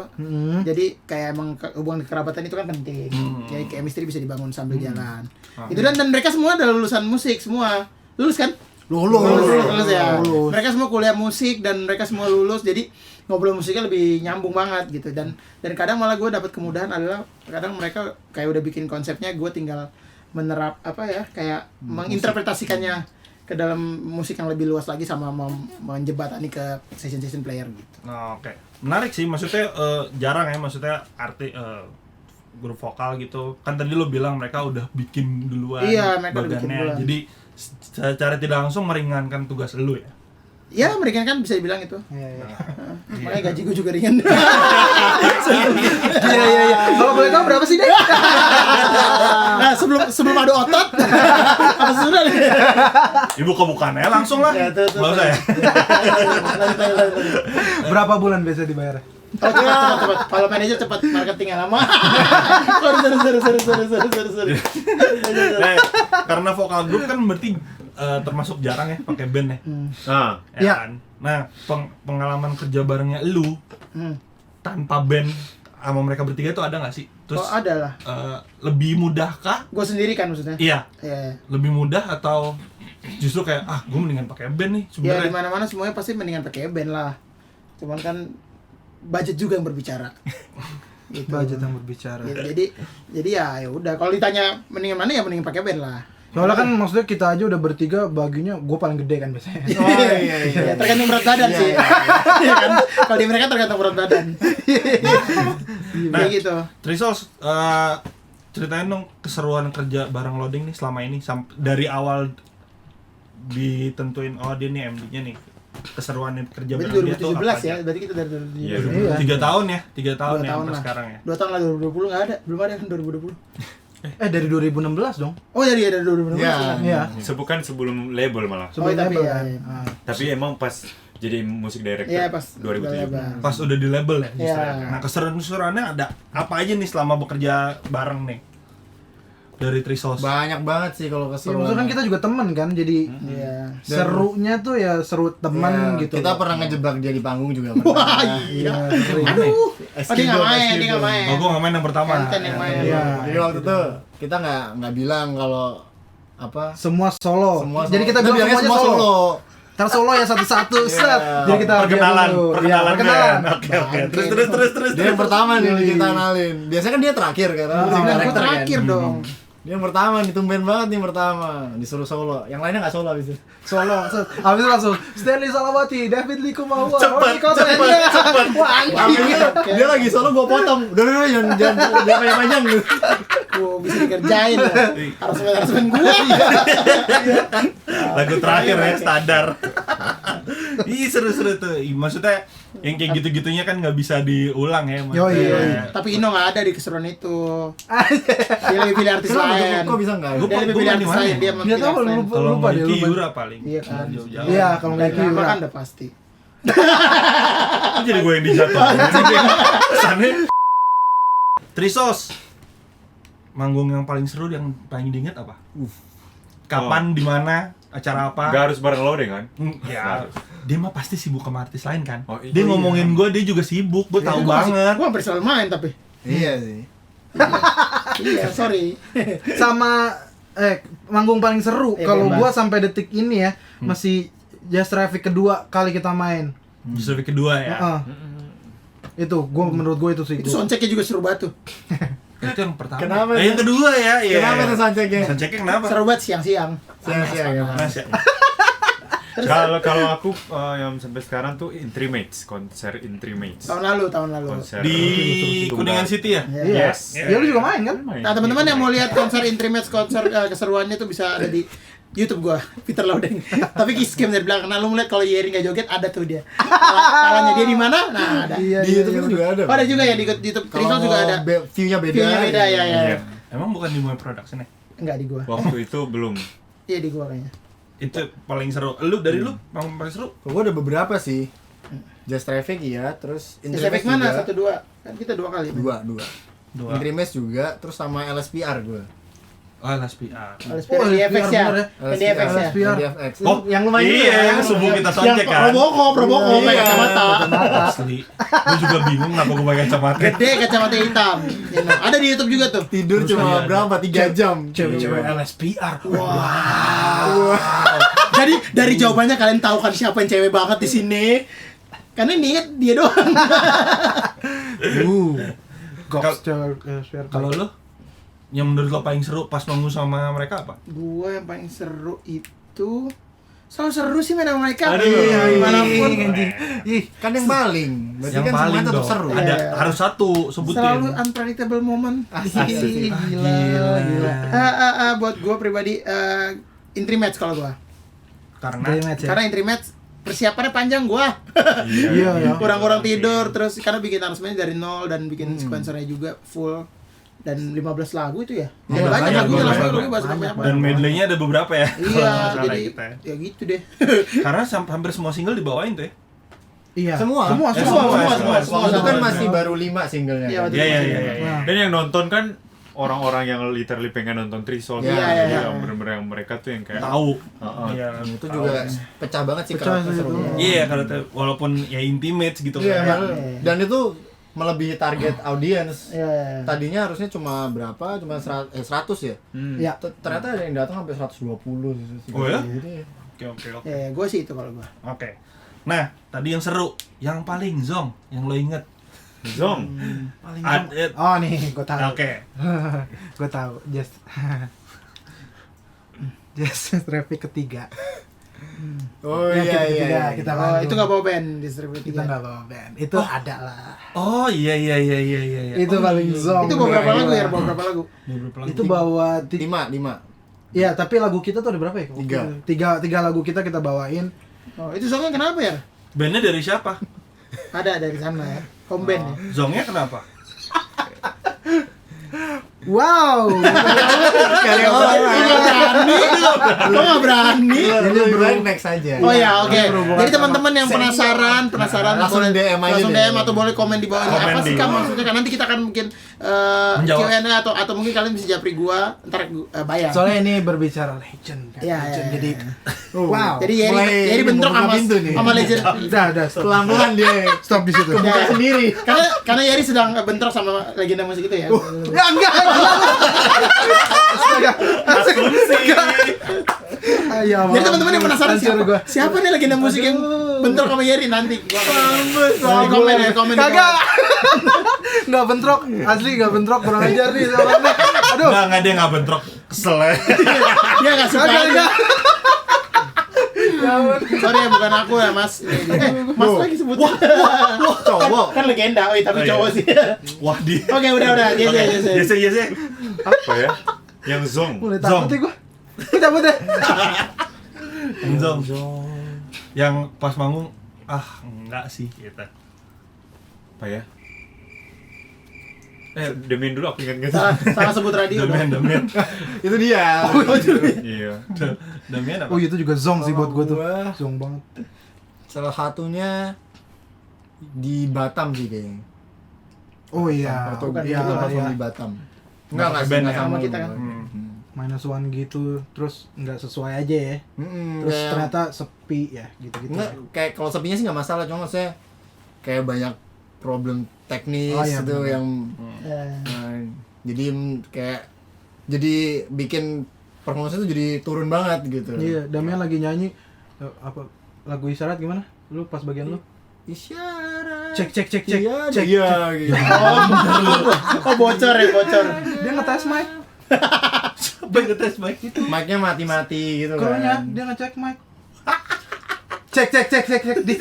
Jadi kayak emang hubungan kekerabatan itu kan penting. Jadi chemistry bisa dibangun sambil jalan. Itu dan mereka semua adalah lulusan musik semua. Lulus kan? Lulus ya. Mereka semua kuliah musik dan mereka semua lulus. Jadi ngobrol musiknya lebih nyambung banget gitu. Dan kadang malah gue dapat kemudahan adalah kadang mereka kayak udah bikin konsepnya, gue tinggal menerap apa ya, kayak menginterpretasikannya ke dalam musik yang lebih luas lagi sama menjembatani ke session player gitu. Nah, oke. Menarik sih, maksudnya jarang ya, maksudnya grup vokal gitu. Kan tadi lo bilang mereka udah bikin duluan Iya, mereka udah bikin bagannya. duluan. Jadi secara tidak langsung meringankan tugas lo ya. Ya mereka kan bisa dibilang itu. Iya. Makanya gaji gue juga ringan. Iya. Kalau boleh tahu berapa sih, Dek? Nah, sebelum ada otot. Apa sudah nih? Ibu kebukannya langsung lah. Ya, tuh. Nggak usah ya. Berapa bulan biasa dibayar? Oh, cepat. Kalau manajer cepat, marketingnya lama. Sorry. Nah, karena vokal grup kan berarti termasuk jarang ya pakai band ya. Nah, Ya Iya. kan? Nah, pengalaman kerja barengnya lu Hmm. tanpa band sama mereka bertiga itu ada nggak sih? Terus Oh, ada lah. lebih mudah kah? Gue sendiri kan maksudnya. Iya, Iya. lebih mudah atau justru kayak gue mendingan pakai band nih Ya di sebenarnya. mana-mana semuanya pasti mendingan pakai band lah. Cuman kan budget juga yang berbicara. Gitu. Budget yang berbicara. Gitu. Jadi ya udah kalau ditanya mendingan mana ya mendingan pakai band lah. Soalnya kan maksudnya kita aja udah bertiga baginya gue paling gede kan biasanya. Oh iya. Ya, tergantung berat badan sih. Iya kan? Kalau di mereka tergantung berat badan. Kayak gitu. Trisos, ceritain dong keseruan kerja bareng Loading nih selama ini dari awal ditentuin dia nih MD-nya nih keseruannya kerja Berarti bareng dia tuh 2017 apa ya, aja. berarti kita dari 2017. Iya, Iya. 3 tahun ya, 3 tahun 2 ya tahun sampai lah. sekarang ya. 2 tahun lah 2020 nggak ada, belum ada kan 2020. Dari 2016 dong. Oh ya dari 2016. Iya. Iya. Bukan sebelum label malah. Oh, tapi label ya, kan. iya. Ah. Tapi emang pas jadi musik director Iya, pas 2017. Pas udah di label ya. Iya. istilahnya. Nah keseruan-keseruannya ada apa aja nih selama bekerja bareng nih dari Trisos? Banyak banget sih kalau Iya, keseruan. maksudnya kan kita juga teman kan, jadi Iya. serunya tuh ya seru teman Iya, gitu. Kita pernah ngejebak dia di panggung juga. Wah, Iya, iya. sering. Oh, dia nggak main, dia nggak main. Oh gue nggak main yang pertama. Enten yang main. Iya. Jadi waktu itu kita nggak bilang kalau apa Semua solo. semua Jadi kita solo. bilang bilangnya semuanya solo. Ntar solo ya satu-satu, Iya. set. Jadi kita perkenalan, dulu. perkenalan, Iya, perkenalan. kan? Oke. Terus. Dia yang pertama nih kita kenalin. Biasanya kan dia terakhir kan. Ah, Musik Nah, director gue kan. terakhir dong. Dia yang pertama nih, tumben banget nih pertama. Disuruh solo. Yang lainnya nggak solo abis itu. Solo, set. Habis itu langsung Stanley Salamati, David Likumahua, Cepet, Roni Kosen. cepet. Wah, anjing. Dia lagi solo gua potong. Udah jangan panjang gitu. Gue bisa dikerjain ya. Harus gue. Lagu terakhir ya standar. Ih seru-seru tuh. Maksudnya yang kayak gitu-gitunya kan nggak bisa diulang ya. Yoi, yoi. Tapi Ino nggak ada di keseruan itu. Dia lebih pilih artis lain. Kok bisa nggak? Gua- Dia lebih gua pilih di artis mana lain. ya? Dia Dia tahu memilih lupa Kalau lupa dia Mikey lupa. Yura paling. Iya kan. Jauh-jauh. Iya, kalau Mikey Lama Yura. kan udah pasti. Kok jadi gue yang dijatuhin? Kesannya. Trisos. Manggung yang paling seru yang paling diinget apa? Kapan, di mana, acara apa? Gak harus bareng lo deh kan? Ya, dia mah pasti sibuk sama artis lain kan. Oh, iya. Dia ngomongin gue, dia juga sibuk. Gue tahu banget. Gue hampir selalu main tapi. Iya sih. Iya, sorry. Sama manggung paling seru Iya, kalau bebas. gua sampai detik ini ya masih Just Traffic kedua kali kita main. Justru kedua ya. Heeh. Itu gua menurut gua itu sih. Itu soundchecknya juga seru banget tuh. Itu yang pertama. Kenapa yang tuh? kedua ya. Iya. Kenapa tuh soundchecknya? Soundchecknya kenapa? Seru banget siang-siang. Siang-siang ya. Mas. Panas ya. Kalau aku yang sampai sekarang tuh Intrimates, konser Intrimates. Tahun lalu. Konser Di Tunggal. Kuningan City ya? Iya. Yes. Ya lu juga main kan? Nah, teman-teman yang mau lihat konser Intrimates, konser keseruannya tuh bisa ada di YouTube gua, Peter Laudeng. Tapi skip dari belakang. Nah, lu ngeliat kalau Yeri nggak joget ada tuh dia. Palanya dia di mana? Nah, ada. Iya, Di YouTube itu juga ada. Oh, ada juga ya di YouTube Trisol juga ada. View-nya beda. View-nya beda ya. Iya. Emang bukan di Moe Production ya? Enggak di gua. Waktu itu belum. Iya di gua kayaknya. Itu paling seru. Lu dari lu yang paling seru? Gue ada beberapa sih. Just Traffic iya, terus Efek mana? 1 2. Kan kita 2 kali. Dua. Dua. Intrimes juga, terus sama LSPR gue. Oh, LSPR. LSPR di FX ya. bener ya. Di FX ya. LSPR. LSPX. Oh, yang lumayan juga iya, ya. yang subuh kita Yang soundcheck kan. Roboko, Iya. pakai kacamata. Asli. Gue juga bingung kenapa gue pakai kacamata. Gede kacamata hitam. You know. Ada di YouTube juga tuh. Tidur Terus cuma iya. berapa? 3 jam. Cewek-cewek LSPR. Jadi dari jawabannya kalian tahu kan siapa yang cewek banget di sini. Karena ini dia doang. Goks cewek LSPR. Kalau lu yang menurut lo paling seru pas manggung sama mereka apa? Gua yang paling seru itu selalu seru sih main sama mereka. Aduh, Gimana pun. Ih, Kan yang paling. Berarti Yang kan paling semuanya tetap dong. seru. Ada Iya. harus satu sebutin. Selalu unpredictable moment. Asik. gila. Buat gua pribadi Intrimatch kalau gua. Karena Dari match ya. Karena Intrimatch persiapannya panjang gua. Iya, ya. Kurang-kurang tidur terus karena bikin aransemennya dari nol dan bikin sequencernya juga full dan 15 lagu itu ya. Iya, Banyak banyak, lagunya banyak. lagu banyak dan banyak. medley-nya ada beberapa ya. Iya, kalau nggak salah jadi kita. ya gitu deh. Karena hampir semua single dibawain tuh ya. Iya. Semua. Semua. semua. Waktu itu kan semua. masih baru 5 singlenya. Iya, kan? waktu Iya, iya, itu iya. masih- iya. Dan yang nonton kan orang-orang yang literally pengen nonton Trisol. Iya, iya, iya. Yang bener-bener yang mereka tuh yang kayak Tahu. Heeh. Iya. Itu juga pecah banget sih Pecah karakter sih serunya. itu. Iya, kalau walaupun ya intimate gitu Iya, kan. dan itu melebihi target audiens. Iya, iya, iya. Tadinya harusnya cuma berapa? Cuma 100 ya. Ya. Ternyata ada yang datang sampai 120 gitu. Oh ya? Jadi, Oke, oke, oke. Ya, gue sih itu kalau gue. Oke. Nah, tadi yang seru, yang paling zong, yang lo inget. Zong. Oh nih, gue tahu. Oke. Gue tahu. Just Traffic ketiga. oh Ya, iya iya. ketiga, iya. kita Oh, manggung. itu nggak bawa band distribusi Kita nggak bawa band. Itu ada lah. Oh iya iya iya iya iya. Itu paling zong. Itu bawa berapa Iya. lagu ya? Bawa berapa lagu? Itu bawa 5. Iya, tapi lagu kita tuh ada berapa ya? Tiga. Tiga lagu kita bawain. Oh, itu Zongnya kenapa ya? Bandnya dari siapa? Ada dari sana ya. Home band ya. Zongnya kenapa? Wow. Kali Kok nggak berani? Ini lebih next aja. Oh ya, oke. berhubungan Jadi teman-teman yang penasaran langsung boleh DM aja langsung deh. DM atau boleh komen di bawah ini. Komen Apa sih di kamu bawah. maksudnya? Kan nanti kita akan mungkin Menjawab. Q&A atau mungkin kalian bisa japri gua, ntar bayar. Soalnya ini berbicara legend kan. Iya, Legend. iya, Jadi iya. wow. Jadi Mulai Yeri bentrok membuka sama pintu nih. sama legend. udah stop. Pelan-pelan dia Stop di situ. Ya, ya. sendiri. Karena Yeri sedang bentrok sama legenda musik itu ya. Enggak. Astaga. Ayo. Jadi teman-teman yang penasaran Hancur gua. siapa nih legenda musik yang bentrok sama Yeri nanti. Gua Soal komen ya, komen. di Kagak. bawah. Enggak bentrok, asli enggak bentrok, kurang ajar nih sama Anda. Aduh. Enggak dia nggak bentrok. Kesel ya. Dia enggak suka. Kagak, aja. enggak. Ya ampun. Sorry ya, bukan aku ya, Mas. Mas lagi sebut. Cowok. Kan legenda, tapi Oh, iya. cowok sih. Wah di. Oke, udah. Yes. Yes. Apa ya? Yang Zong. Mulai takut nih gua. Gua cabut deh. Zong. Yang pas manggung enggak sih gitu. Apa ya? Demian dulu aku ingat Salah sebut radio dong. Damian. Itu dia. Iya. Damian apa? Oh, itu juga zong sih buat gua tuh. Gua. Zong banget. Salah satunya di Batam sih kayaknya. Oh iya. Atau bukan, iya, bukan, perform iya. di Batam. Nggak Enggak pakai band ya? sama Sama kita kan. Minus one gitu, terus nggak sesuai aja ya. Terus Terus ternyata sepi ya, gitu-gitu. enggak kayak kalau sepinya sih nggak masalah, cuma maksudnya kayak banyak problem teknis Oh, iya, itu benar. yang Eh, jadi kayak jadi bikin performance itu jadi turun banget gitu. Iya, Damian lagi nyanyi apa lagu isyarat gimana? Lu pas bagian lu? Isyarat. Cek. Iya, cek. iya gitu. Oh, bocor. Dia ngetes mic. Ngetes baik itu. Mic-nya mati-mati gitu Krunya kan. dia ngecek mic. Cek. Di.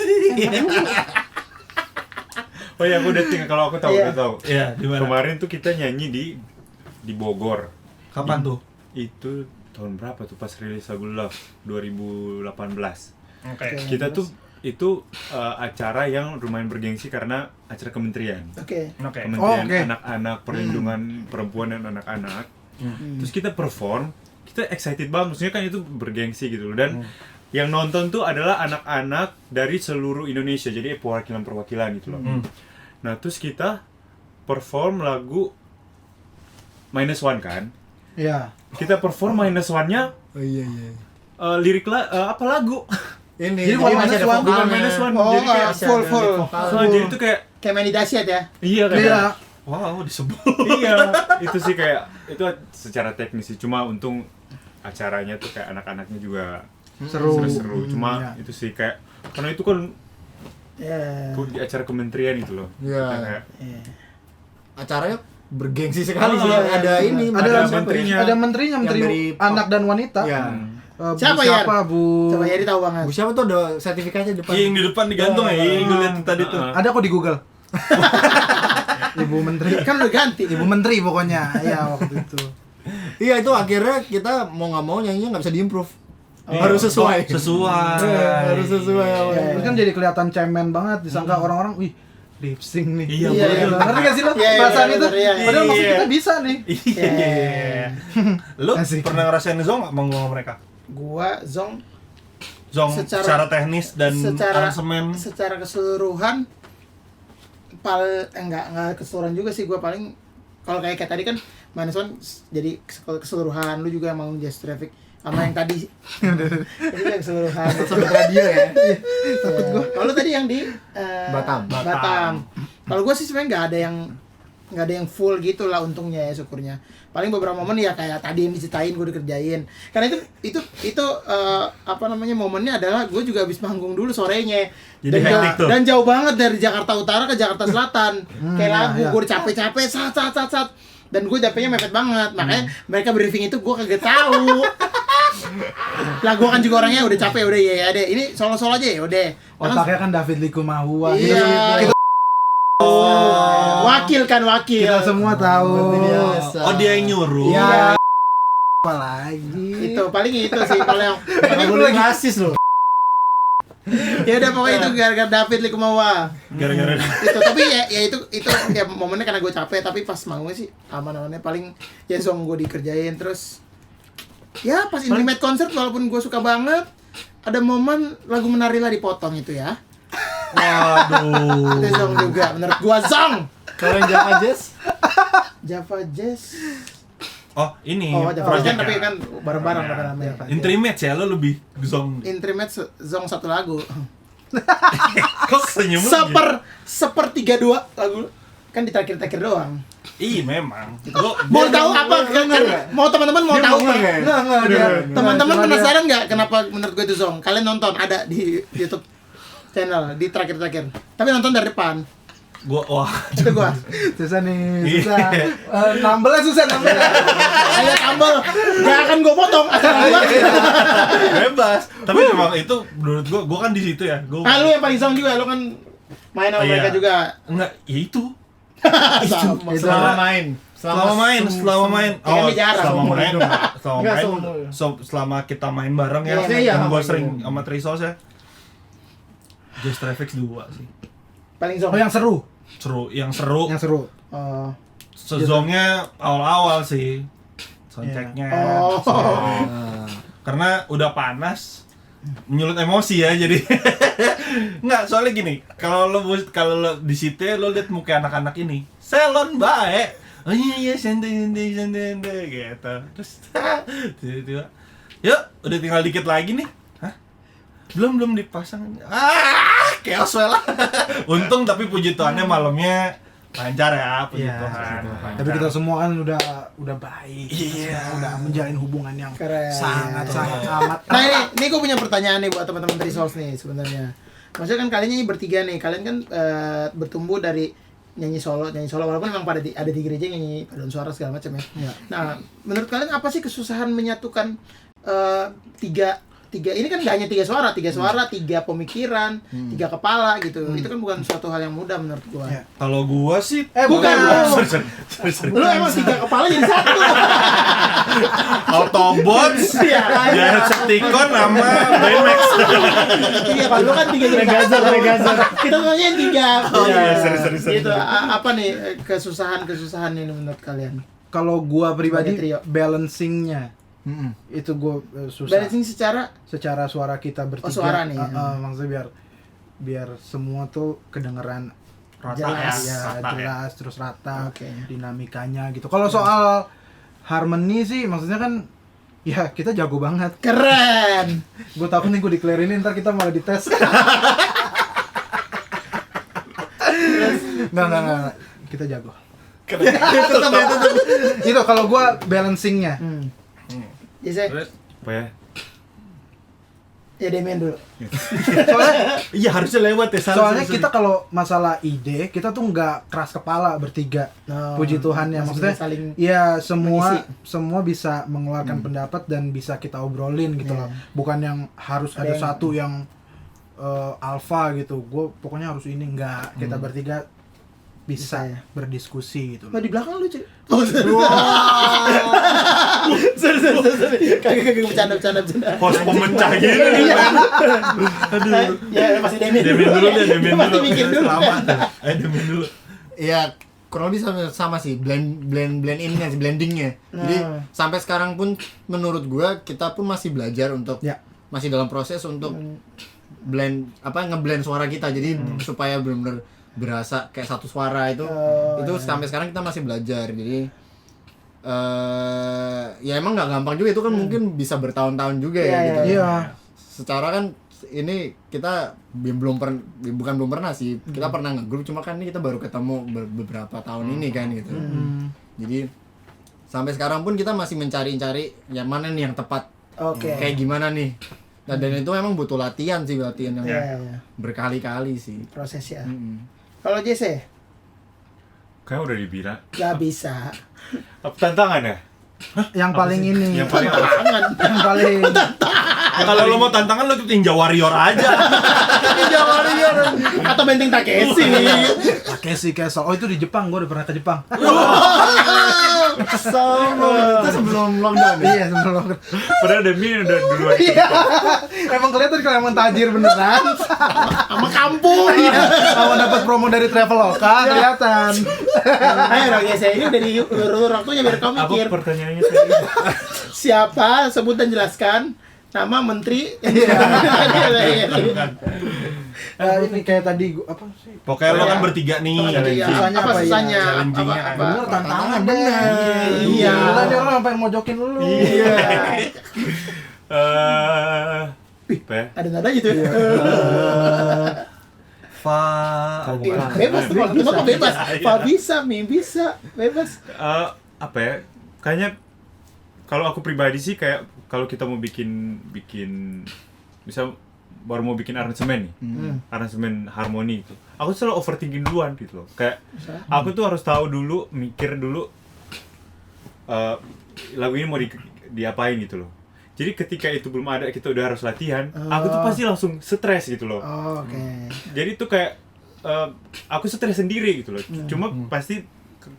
Oh ya, aku udah tinggal kalau aku tahu, Iya. udah tahu. Iya, di mana? Kemarin tuh kita nyanyi di Bogor. Kapan tuh? Itu tahun berapa tuh pas rilis lagu Love 2018. Oke. Kita tuh itu acara yang lumayan bergengsi karena acara kementerian. Oke. Kementerian Oh, oke. anak-anak, perlindungan perempuan dan anak-anak. Terus kita perform, kita excited banget, maksudnya kan itu bergengsi gitu loh. Dan yang nonton tuh adalah anak-anak dari seluruh Indonesia, jadi perwakilan-perwakilan gitu loh. Nah terus kita perform lagu Minus One kan. Iya. Kita perform Minus One-nya Oh iya. lirik apa lagu? Ini Jadi bukan masih minus ada one, vokalnya. bukan minus one. Oh, Jadi kayak nggak, masih full. ada lead vokalnya. jadi itu kayak Kayak main di dahsyat ya. iya kan. Iya. Wow, disebut. Iya, itu sih kayak itu secara teknis sih. Cuma untung acaranya tuh kayak anak-anaknya juga Seru. seru. Cuma Iya. itu sih kayak karena itu kan Iya. di acara kementerian itu loh. Iya. Kita kayak, Iya. Acaranya bergengsi sekali Oh, sih. iya, Ada iya. ini, Ada siapa menterinya. Ada menterinya, menteri Yang dari anak dan wanita. Iya. Bu Siapa, Yar? siapa, Bu? Coba Yeri tahu banget. Bu siapa tuh ada sertifikatnya di depan. Iya, yang di depan digantung ya. Yang gue lihat tadi tuh. Ada kok di Google. Ibu Menteri. Kan udah ganti. Ibu Menteri pokoknya. Iya, waktu itu. Iya, itu akhirnya kita mau nggak mau nyanyinya nggak bisa diimprove. Oh. Harus sesuai. Sesuai. Iya, harus sesuai. Iya. Terus kan jadi kelihatan cemen banget, disangka orang-orang, wih, lip sync nih. Iya, Iya, Gitu loh. Ngerti gak sih lo? Iya, iya, Perasaan bener, itu? iya. Padahal maksud Iya. kita bisa nih. Iya. Lu Asik. pernah ngerasain Zong nggak manggung sama mereka? Gua Zong Zong Secara- secara teknis dan aransemen. secara keseluruhan enggak keseluruhan juga sih, gua paling kalau kayak tadi kan Minus One jadi keseluruhan, lu juga emang Jazz Traffic sama yang tadi itu yang keseluruhan. Sampai radio ya. Takut gua. Kalau tadi yang di Batam. Kalau gua sih sebenarnya nggak ada yang full gitu lah, untungnya ya, syukurnya. Paling beberapa momen ya kayak tadi yang diceritain gue dikerjain. Karena itu apa namanya, momennya adalah gue juga habis manggung dulu sorenya. Jadi hektik tuh. Dan jauh banget dari Jakarta Utara ke Jakarta Selatan. Kayak lagu iya. gue udah capek-capek sat. Dan gue dapetnya mepet banget. Makanya mereka briefing itu gue kagak tahu. Lah gue kan juga orangnya udah capek, udah ya deh. Ini solo-solo aja ya udah. Otaknya kan David Likumahua. Iya. Wakil. Kita semua tahu. Biasa. Oh, dia yang nyuruh. Ya. Apa lagi? Itu paling itu sih kalau yang Nggak boleh rasis loh. Ya udah pokoknya itu gara-gara David Likumawa. Gara-gara Itu tapi ya itu ya momennya karena gue capek, tapi pas manggungnya sih aman-amannya. Paling ya song gue dikerjain, terus ya pas intimate concert walaupun gue suka banget, ada momen lagu Menarilah dipotong itu ya. waduh. Itu song juga menurut gua song. Kalau yang Java Jazz, Java Jazz. Oh, ini Oh, Java Jazz kan project tapi ya? kan bareng-bareng rame-rame. Intimate ya, lo lebih zong. Intimate song satu lagu. Kok senyum lu Sepertiga dua lagu kan di terakhir-terakhir doang. Ih, memang. Lo Mau tahu apa? Kan, mau teman-teman mau tahu nggak? Enggak dia. Teman-teman penasaran nggak kenapa menurut gue itu song? Kalian nonton ada di YouTube channel di terakhir-terakhir. Tapi nonton dari depan. wah, Itu gua. Susah nih, Iya. susah. Nambelnya susah nambelnya. Ayo tambel. Gak akan gua potong asal gua. bebas. Tapi memang itu menurut gua kan di situ ya. Ah, lu yang paling song juga, lu kan main sama mereka juga. Enggak, ya itu. Sama. selama main. Selama main. Ya kan dia jarang. selama main. Enggak, seumur. Selama kita main bareng ya. Iya, iya, Yang gua sama sering gitu. sama Trisos ya. Just Traffic 2 sih. Paling song. Oh yang seru, Yang seru. yang seru. Oh. Sezongnya awal-awal sih. Soundchecknya. Oh. Karena udah panas, menyulut emosi ya jadi. Nggak, soalnya gini, kalau lo di situ lo lihat muka anak-anak ini, salon baik. Oh iya santai gitu. Terus tiba-tiba, yuk udah tinggal dikit lagi nih. Hah? Belum dipasang. Chaos lah. Untung tapi puji Tuhannya malamnya lancar ya, puji Iya, Tuhan. Tapi kita semua kan udah baik. Iya. Udah menjalin hubungan yang Keren. sangat amat. Nah ini gue punya pertanyaan nih buat teman-teman Trisos nih sebenarnya. Maksudnya kan kalian nyanyi bertiga nih, kalian kan bertumbuh dari nyanyi solo walaupun memang ada di gereja nyanyi paduan suara segala macam ya. Iya. Nah menurut kalian apa sih kesusahan menyatukan tiga ini kan gak hanya tiga suara, tiga pemikiran, tiga kepala gitu. Itu kan bukan suatu hal yang mudah menurut gua. Iya. Kalau gua sih Bukan. Sorry. Lu emang tiga kepala jadi satu. Autobots, Iya. Jacksepticon sama Baymax. Iya, kalau lu kan tiga jadi satu. Kita semuanya tiga. Oh iya, sorry. Gitu. Apa nih kesusahan ini menurut kalian? Kalau gua pribadi Sebagai trio. balancingnya itu gua susah. Balancing Secara suara kita bertiga. suara nih. Maksudnya biar semua tuh kedengeran Rata Jelas. ya, rata jelas terus rata Oke. dinamikanya gitu. Kalau soal harmoni sih maksudnya kan ya kita jago banget. Keren. Gue takut nih gue declare-in ntar kita malah dites. Nggak. Kita jago. Itu kalau gue balancingnya. Jesse, Terus, Apa ya? ya Demian dulu. Soalnya iya harusnya lewat ya. Soalnya kita kalau masalah ide kita tuh nggak keras kepala bertiga. No, Puji Tuhan ya, masih maksudnya bisa saling ya semua mengisi. bisa mengeluarkan pendapat dan bisa kita obrolin gitu loh. Bukan yang harus Ada ada yang- satu yang alfa gitu. Gue pokoknya harus ini, nggak. Kita bertiga bisa Bisa ya. berdiskusi gitu. Nah, di belakang lu, Cik. Oh, sorry. Kagak bercanda. host pemecah gini. Iya. Aduh. Ya, masih Demian Demin dulu deh, Demin Masih dulu. mikir dulu. Selamat. Demin dulu. Iya, kurang lebih sama sih blend ininya sih, blendingnya. Jadi Nah. sampai sekarang pun menurut gua kita pun masih belajar untuk Ya. masih dalam proses untuk ngeblend suara kita. Jadi supaya benar-benar berasa kayak satu suara itu sampai sekarang kita masih belajar. Jadi ya emang nggak gampang juga, itu kan mungkin bisa bertahun-tahun juga Iya, ya gitu. Iya. Secara kan ini kita belum pernah sih, kita pernah nge-group, cuma kan ini kita baru ketemu beberapa tahun ini kan gitu. Jadi sampai sekarang pun kita masih mencari-cari yang mana nih yang tepat, Oke. kayak gimana nih. Nah, dan itu memang butuh latihan yang Iya. berkali-kali sih. Proses ya. Mm-mm. Kalau Jesse, Kayak udah dibilang. gak bisa. Apa tantangan ya? Yang paling ini. Yang paling apa? Tangan. yang paling Ya, kalau lo mau tantangan lo ikutin Ninja Warrior aja. Atau Benteng Takeshi. Takeshi Castle. Oh itu di Jepang, gue udah pernah ke Jepang. Itu sebelum lockdown ya? Iya, sebelum lockdown. Padahal Demi udah duluan. Iya. Emang kelihatan kalau emang tajir beneran. Sama kampung. Kalau dapat promo dari Traveloka kelihatan. Ayo dong ya, saya ini udah diurut waktunya biar kamu Apa mikir. pertanyaannya tadi? Siapa, sebut dan jelaskan nama menteri. Ini kayak tadi apa sih? Pokoknya lo kan bertiga nih. Iya, Susahnya apa apa ya? susahnya? Challenging-nya Apa- apa? Bener apa- tantangan bener. Iya. Gila nih orang pengen mojokin lu. Iya. Apa ya? Ada nada gitu ya. Bebas tuh kalau kita mah bebas. Pak bisa, Mi bisa, bebas. Apa ya? Kayaknya kalau aku pribadi sih kayak kalau kita mau bikin misal baru mau bikin aransemen nih, aransemen harmoni itu, aku selalu overthinking duluan gitu loh. Kayak aku tuh harus tahu dulu, mikir dulu lagu ini mau diapain gitu loh. Jadi ketika itu belum ada, kita udah harus latihan, aku tuh pasti langsung stres gitu loh. Oh, oke. Jadi tuh kayak aku stres sendiri gitu loh. Cuma pasti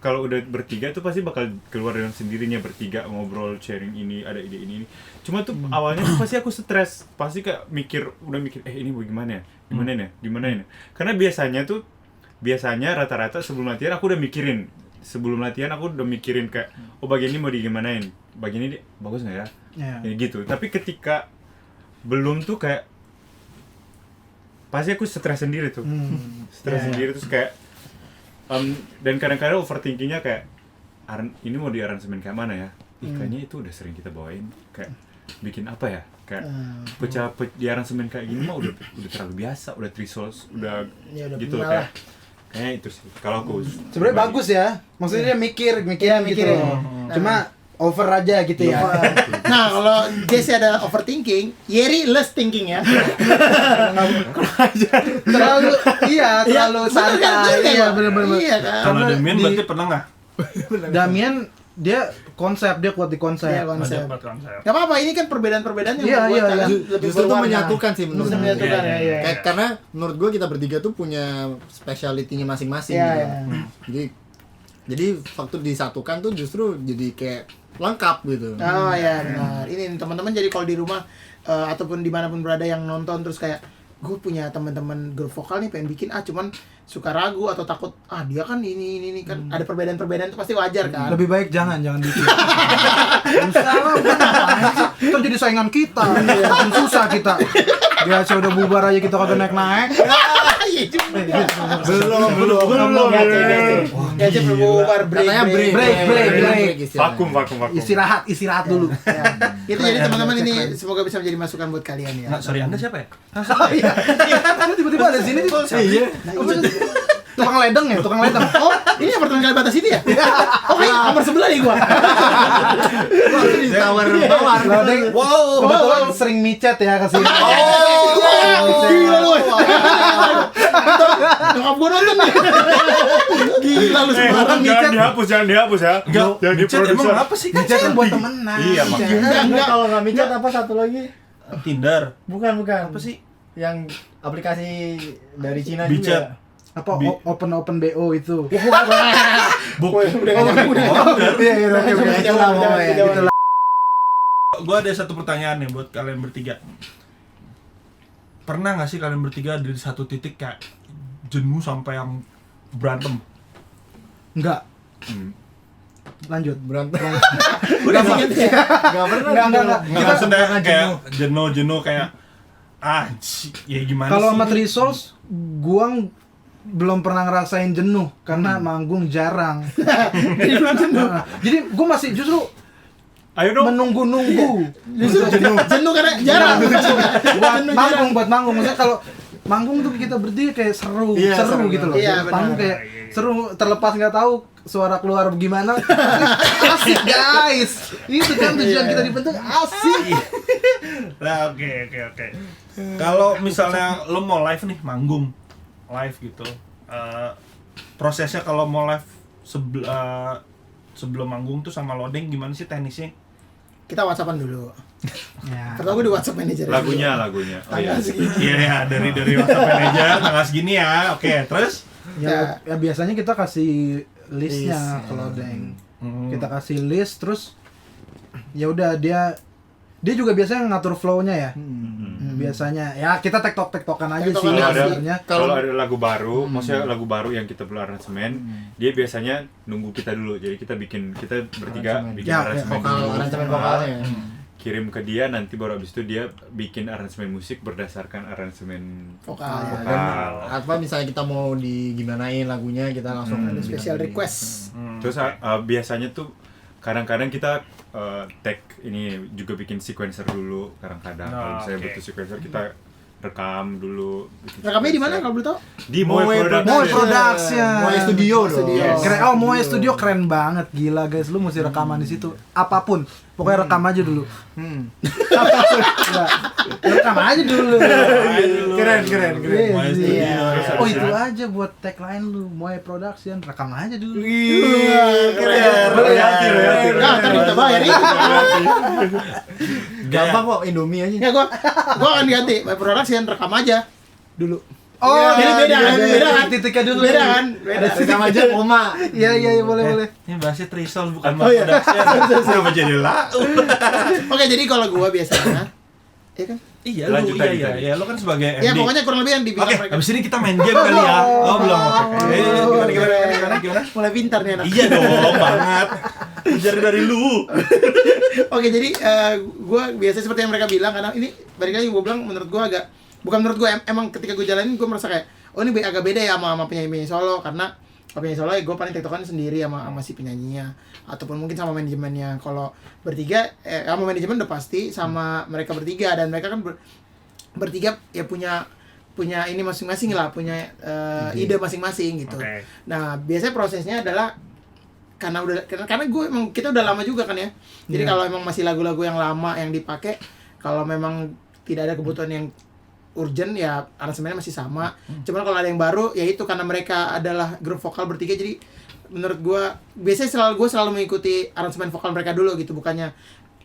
kalau udah bertiga tuh pasti bakal keluar dengan sendirinya, bertiga ngobrol, sharing ini, ada ide ini. Cuma tuh awalnya tuh pasti aku stres, pasti kayak udah mikir ini mau gimana ya, gimana ya. Karena biasanya rata-rata sebelum latihan aku udah mikirin. Sebelum latihan aku udah mikirin kayak bagian ini mau digimanain, bagian ini bagus nggak ya, Ya. gitu. Tapi ketika belum tuh kayak pasti aku stres sendiri tuh, sendiri terus kayak dan kadang-kadang overthinkingnya kayak ini mau di aransemen kayak mana ya? Kayaknya itu udah sering kita bawain, kayak bikin apa ya? Kayak di aransemen kayak gini mah udah terlalu biasa, udah trisols, udah Ya, udah gitu pernah kayak lah. kayaknya itu sih. Kalau aku Sebenarnya pribadi. bagus ya. Maksudnya dia mikir Iya, gitu mikirin. loh. Cuma over aja gitu ya. Nah, kalau Jesse ada overthinking, Yeri less thinking ya. Terlalu terlalu Bener kan? santai. Bener Iya, kan? bener-bener. Iya kan. Kalau Karena Demian di- berarti pernah nggak? Damian dia kuat di konsep. Iya, konsep. Buat konser. Gak apa-apa, ini kan perbedaan-perbedaan yang Iya, membuat iya, kalian iya. lebih Justru itu berwarna. menyatukan sih menurut Bisa gue. menyatukan ya, iya. Kayak karena menurut gue kita bertiga tuh punya speciality-nya masing-masing Iya, gitu. iya. Jadi waktu disatukan tuh justru jadi kayak lengkap gitu. Oh ya benar. Ini teman-teman jadi kalau di rumah ataupun dimanapun berada yang nonton terus kayak gue punya teman-teman grup vokal nih pengen bikin cuman suka ragu atau takut dia kan ini kan ada perbedaan-perbedaan itu pasti wajar kan. Lebih baik jangan bikin. Salah, kan jadi saingan kita. Makin susah kita. Biasa udah bubar aja kita kagak naik-naik. Iya juga. Belum. Gajah berbubar Katanya break. break. istilahnya. vakum. Istirahat dulu. Ya. Itu jadi teman-teman ini semoga bisa menjadi masukan buat kalian ya. Nah, sorry, Anda siapa ya? Tiba-tiba ada sini tuh. Iya. Tukang ledeng ya, tukang ledeng. Oh, ini apartemen Kalibata sini ya? Oh, kamar sebelah nih gua. Ditawar mawar. Ledeng. Wow. Kebetulan sering micet ya ke sini. Gila lu. Nyokap gua nonton nih. Gila lu sembarang Jangan micet. dihapus ya. Enggak, Jangan micet emang diproduser. apa sih? Micet kan buat temenan. Iya, makanya. Enggak, Enggak. kalau nggak micet apa satu lagi? Tinder. Bukan. Apa sih? Yang aplikasi dari Cina Bicet. juga. Apa open BO itu? Udah enggak nyambung. Iya, oke. Itulah pokoknya. Gue ada satu pertanyaan nih buat kalian bertiga. Pernah nggak sih kalian bertiga di satu titik kayak jenuh sampai yang berantem? Enggak. Lanjut. Berantem. Udah inget ya. Enggak pernah. Enggak. Nggak langsung kayak jenuh kayak ya gimana Kalau sih? sama Three Souls, gua belum pernah ngerasain jenuh karena manggung jarang. Jadi gua masih justru Ayo dong. menunggu-nunggu. Justru jenuh karena jarang. buat manggung. Maksudnya kalau manggung tuh kita berdiri kayak seru Seru gitu loh. Iya, Panggung benar. kayak seru, terlepas nggak tahu suara keluar gimana. Asik guys. Itu kan tujuan kita dibentuk asik. Nah, oke. Kalau misalnya lo mau live nih, manggung live gitu, prosesnya kalau mau live sebelum manggung tuh sama loading gimana sih teknisnya? Kita WhatsAppan dulu. Ya. Pertama gue di WhatsApp manajer. Lagunya. Oh iya. Tanggal segini. Iya, dari WhatsApp manager tanggal segini ya. Oke, terus Ya biasanya kita kasih listnya kalau Deng. Kita kasih list terus ya udah dia juga biasanya ngatur flow-nya ya. Biasanya ya kita tektokan aja sih Tektokan aja. sebenarnya. Kalau ada lagu baru, maksudnya lagu baru yang kita perlu aransemen, dia biasanya nunggu kita dulu. Jadi kita bertiga Aransemen. bikin Ya, aransemen vokal, dulu. aransemen vokalnya. Kirim ke dia, nanti baru abis itu dia bikin aransemen musik berdasarkan aransemen Vokal ya. vokal. Apa misalnya kita mau digimanain lagunya, kita langsung Ada special request. Terus biasanya tuh kadang-kadang kita tag ini juga bikin sequencer dulu kadang-kadang. Kalau misalnya butuh sequencer kita rekam dulu. bikin Rekamnya di mana sequencer. kalau boleh tahu? Di Moe Moe Production. Moe Production. Moe Studio dong. Studio. Yes. Keren, Moe Studio keren banget, gila guys, lu mesti rekaman di situ, apapun, pokoknya rekam aja dulu. Apapun, enggak. Rekam aja dulu. Keren. Iya, Moe iya. Studio. Oh itu aja buat tagline lu, Moe Production, rekam aja dulu. Keren. Royalti. Nah, ntar kita bayar ini. Gampang kok, Indomie aja. Ya gua akan ganti. My production rekam aja dulu. Oh, Jadi beda kan? Beda kan? Titiknya dulu. Beda kan? Beda. Rekam aja koma. Iya, boleh. Ini bahasnya Trisol bukan Oh, iya. production. Kenapa jadi lau? Oke, jadi kalau gua biasanya ya kan? Iya, Lanjut lu tadi. iya. Lo kan sebagai MD. Ya pokoknya kurang lebih yang dibilang Oke, mereka. abis ini kita main game kali ya. Oh, belum. Oke. Gimana? Mulai pintar nih anak. Iya dong, banget. Belajar dari lu. Oke, jadi gue biasa seperti yang mereka bilang, karena ini balik lagi gue bilang menurut gue agak, bukan menurut gue, emang ketika gue jalanin gue merasa kayak oh ini agak beda ya sama penyanyi solo, karena penyanyi solo ya gue paling tektokan sendiri sama si penyanyinya ataupun mungkin sama manajemennya. Kalau bertiga sama manajemen udah pasti sama mereka bertiga, dan mereka kan bertiga ya punya ini masing-masing lah, punya ide masing-masing gitu. Oke. Nah biasanya prosesnya adalah karena kita udah lama juga kan ya. Jadi kalau emang masih lagu-lagu yang lama yang dipakai, kalau memang tidak ada kebutuhan yang urgent ya aransemennya masih sama. Cuman kalau ada yang baru ya itu karena mereka adalah grup vokal bertiga, jadi menurut gua biasanya gue selalu mengikuti aransemen vokal mereka dulu gitu, bukannya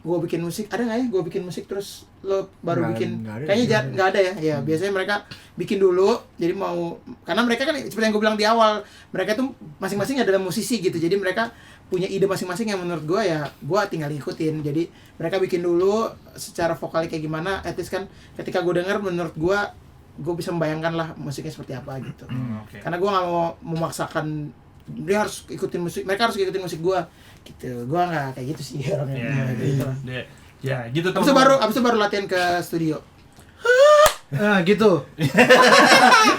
gue bikin musik, ada nggak ya gue bikin musik terus lo baru bikin, kayaknya nggak ada ya. Ya biasanya mereka bikin dulu, jadi mau, karena mereka kan seperti yang gue bilang di awal, mereka tuh masing-masing adalah musisi gitu, jadi mereka punya ide masing-masing yang menurut gue ya gue tinggal ikutin. Jadi mereka bikin dulu secara vokalnya kayak gimana, at least kan ketika gue denger menurut gue bisa membayangkan lah musiknya seperti apa gitu. Oke. Karena gue nggak mau memaksakan dia harus ikutin musik, mereka harus ikutin musik gue gitu. Gue nggak kayak gitu sih orangnya. Gitu lah. Ya, gitu Abis itu baru latihan ke studio. Nah, gitu.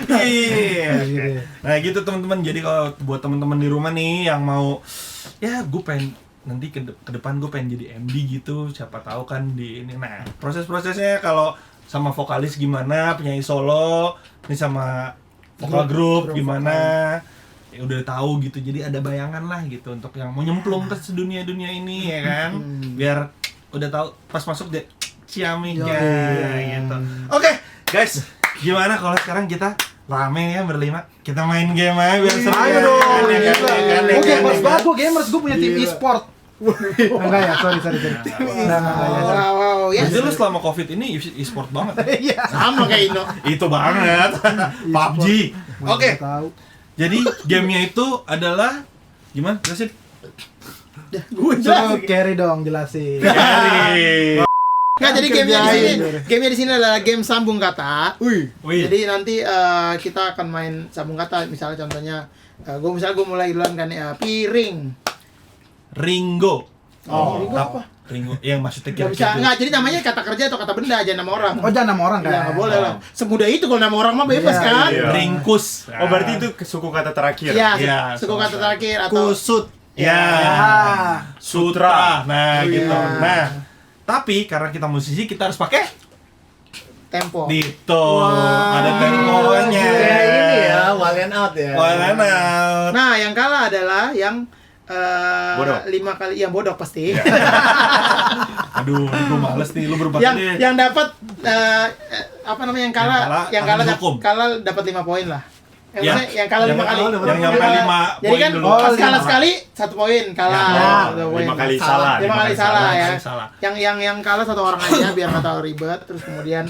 Iya. Nah, gitu teman-teman. Jadi kalau buat teman-teman di rumah nih yang mau ya gue pengen nanti ke depan gue pengen jadi MD gitu, siapa tahu kan di ini. Nah, proses-prosesnya kalau sama vokalis gimana, penyanyi solo, ini sama vokal grup gimana. Ya udah tahu gitu. Jadi ada bayangan lah gitu untuk yang mau nyemplung ke dunia-dunia ini ya kan. Biar udah tahu pas masuk deh ciamiknya gitu. Oke, guys, gimana kalau sekarang kita rame ya berlima, kita main game aja biar seru. Ayo ya. dong. Ya kan, ya kan, ya Oke, kan, gamers ya kan. banget gue gamers, gue punya tim e-sport. Enggak ya, sorry. Enggak ya. Wow, ya. Jadi lu selama covid ini e-sport banget. Iya. Sama kayak Ino. Itu banget. PUBG. Oke. Tahu. Jadi gamenya itu adalah gimana? Jelasin. Gue Coba carry dong, jelasin. Dari. Nggak, jadi gamenya di sini adalah game sambung kata. Wih. Wih. Jadi nanti kita akan main sambung kata. Misalnya contohnya, gue mulai duluan kan ya, piring. Ringo. Ringo apa? Ringo. Yang maksudnya Nggak bisa, kira-kira. nggak, jadi namanya kata kerja atau kata benda aja, nama orang. Oh, jangan nama orang kan? Ya, nggak boleh lah. Semudah itu kalau nama orang mah bebas Iya, kan? iya. Ringkus. Oh, berarti itu suku kata terakhir. Iya, Iya, suku kata terakhir atau Kusut. Ya. Ah. Sutra. Nah, Iya. gitu. Nah, tapi karena kita musisi kita harus pakai tempo. dito. Ada temponya. Kayak ini ya, Walian Out ya. Warna. Nah, yang kalah adalah yang Bodoh. 5 kali yang bodoh pasti. Aduh, gue males nih, lu berubah yang dapat apa namanya, yang kalah tanggung hukum. dapat 5 poin lah. Ya, Yang kalah 5 kali. yang nyampe 5 Jadi poin kan dulu. pas kalah 5. sekali 1 poin kalah. Ya, 1 poin. 5 kali salah. 5 kali salah ya. Salah. Yang kalah 1 orang aja biar nggak terlalu ribet. Terus kemudian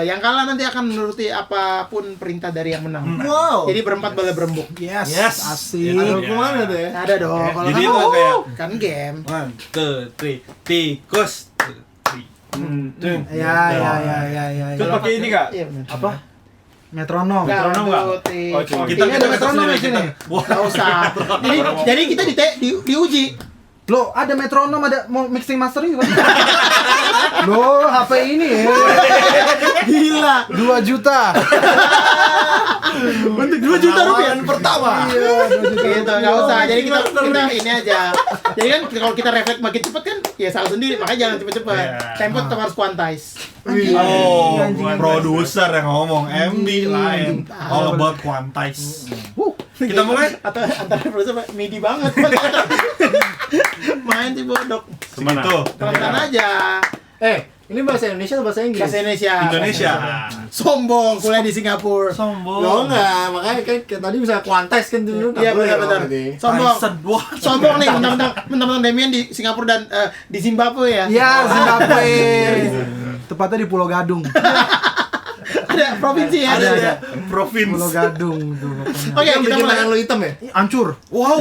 Yang kalah nanti akan menuruti apapun perintah dari yang menang. Wow. Jadi berempat boleh berembuk. Yes, Yes. asik. Itu. Kemana tuh ya? Ada dong. Kalau Jadi kamu itu kayak kan game. 1, 2, 3, tikus. 2, 3. Ya. Terus pakai ini nggak? Iya benar. Apa? Metronom. Metronom nggak? Oh, Kita Ini ada kita metronom sendiri, di sini. kita. Wah, Nggak usah. Jadi kita diuji. Loh, ada metronom, ada mau mixing master juga. Loh, HP ini ya. Gila. 2 juta. Untuk 2 juta rupiah. Pertama. Iya, 2 juta. Gitu, nggak usah. Jadi kita ini aja. Jadi kan kalau kita refleks makin cepet kan, ya salah sendiri. Makanya jangan cepet-cepet. Iya. Tempo tetap harus quantize. Oh, Anjing. produser yang ngomong, MD lain, all about quantize. Kita mulai. Atau antara produser midi banget. Main sih bodoh. Kemana? Segitu. Pelan aja. Ini bahasa Indonesia atau bahasa Inggris? Bahasa Indonesia. Indonesia. Sombong, kuliah di Singapura. Sombong. Lo enggak, makanya kan kayak tadi bisa kuantis kan dulu. Iya benar-benar. Sombong. Tyson, wah. Sombong nih, mentang-mentang Demian di Singapura dan di Zimbabwe ya. Iya, Zimbabwe. Tepatnya di Pulau Gadung. Ada provinsi ya. Ada. Provinsi. Pulau Gadung tuh pokoknya. Oke, Yang kita bikin mulai. tangan lo hitam ya? Hancur. Wow.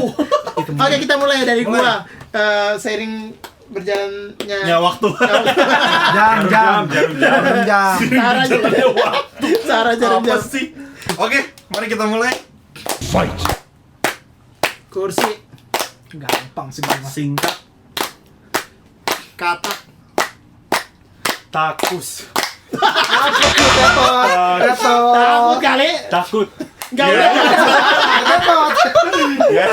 Oke, kita mulai dari gua. Seiring berjalannya Ya waktu. Jam. Sarah jarum Sarah jarum Apa jam. sih? Oke, mari kita mulai. Kursi. Gampang sih Mas. Singkat. Katak. Takus. Takut kali. Takut. Enggak udah. Yes.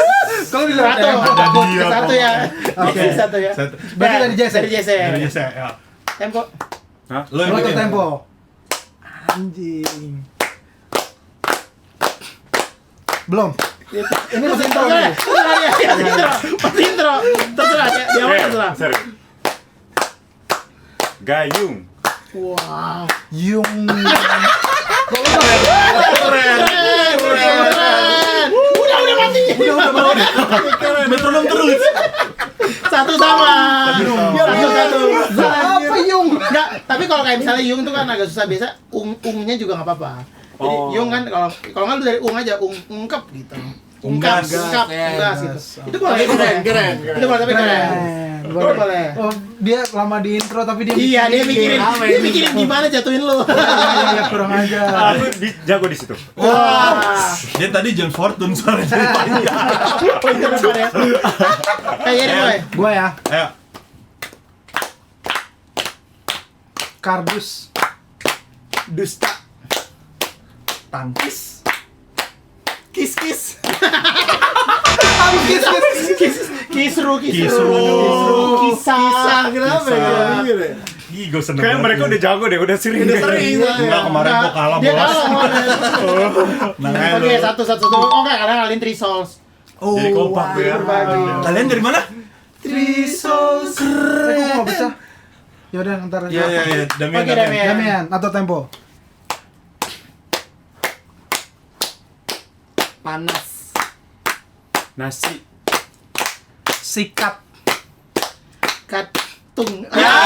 Kalau di luar Satu. dia, Satu ya. Oke. Satu ya. Satu. Berarti dari Jesse? Dari Jesse. Dari Jesse, ya. Tempo. Hah? Lo yang Lo bikin. tempo. Anjing. Belum. Ini masih intro nih. Masih intro. Terserah ya. Dia mau terserah. Sorry. Gayung. Wow. Yung. Keren. Udah mati. Metronom terus. Satu sama. Satu. Apa yung? Enggak, tapi kalau kayak misalnya yung tuh kan agak susah biasa ungnya juga nggak apa-apa. Jadi Oh. yung kan kalau nggak lu dari ung aja ungkep gitu. Ungkap, Unggas. unggas gitu. Itu boleh, Keren. Itu boleh tapi keren. Itu boleh. Oh, dia lama di intro tapi dia Iya, dia mikirin gimana jatuhin lu. ya kurang aja. Aku jago di situ. Wah. Dia tadi John Fortune soalnya jadi panjang. Pointer depan ya. Kayak ini boy. Gua ya, Ayo. kardus. Dusta. Tangkis. Kis. Kisru. Kisah. Kenapa Bisa. ya? Mikir ya? Ih, gue seneng Kayak banget mereka ini. udah jago deh, udah sering. Udah sering. Enggak, kemarin gua kalah, Dia Bos. kalah kemarin. Nah, Oke, lu. satu. Oh enggak, kadang kalian three souls. Oh, Jadi kompak wah. ya. berbagi. Kalian dari mana? Three souls. Kok nggak bisa? Ya udah ntar aja. Iya. Damian. Oke, Damian. Damian atau tempo? Panas. Nasi. Sikat. Katung. Enggak.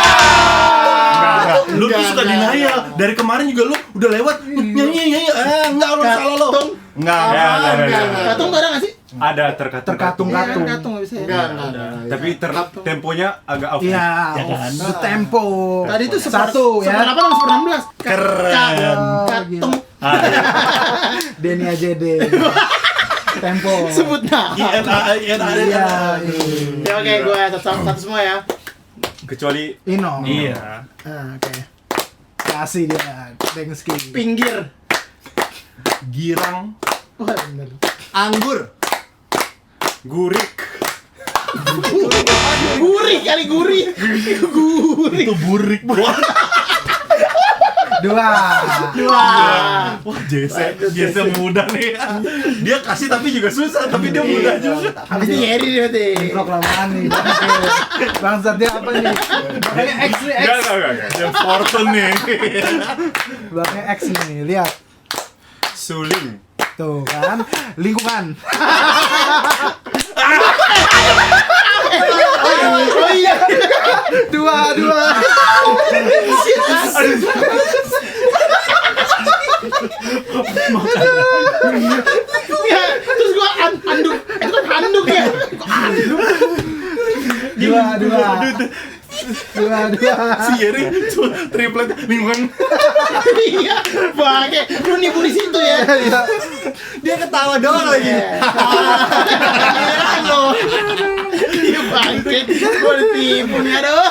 Lu tuh Enggak, suka enggak. denial. Dari kemarin juga lu udah lewat nyanyi. Enggak, lu salah lo. Katung. Enggak. Katung ada nggak sih? Ada terkatung. Terkatung. Iya kan, katung nggak bisa ya. Enggak. Tapi temponya agak off. Iya, Ya kan? itu tempo. Tadi itu satu ya. 18 sama 19. Keren. Katung. Denny AJD. Tempo. Sebut nah. INA. Iya. Ya oke, gue satu semua ya. Kecuali Ino. Iya. Oke. Kasih dia. Dengski. Pinggir. Girang. Wah, bener. Anggur. gurik. Gurih kali gurih. Itu burik. Dua. Wah. Wah, Jesse muda nih. Dia kasih tapi juga susah, tapi dia muda juga. Habis ini Harry nih berarti. Intro kelamaan nih. Bangsat dia apa nih? Belakangnya X nih, X. Enggak. Yang Fortune nih. Belakangnya X nih, lihat. Suling. Tuh kan, lingkungan. Oh iya. Dua. Si Yeri triplet lingkungan. Iya, pakai. Lu nipu di situ ya. Iya. Dia ketawa doang lagi. Iya lo. Iya bangke. Gua ditipu nih aduh.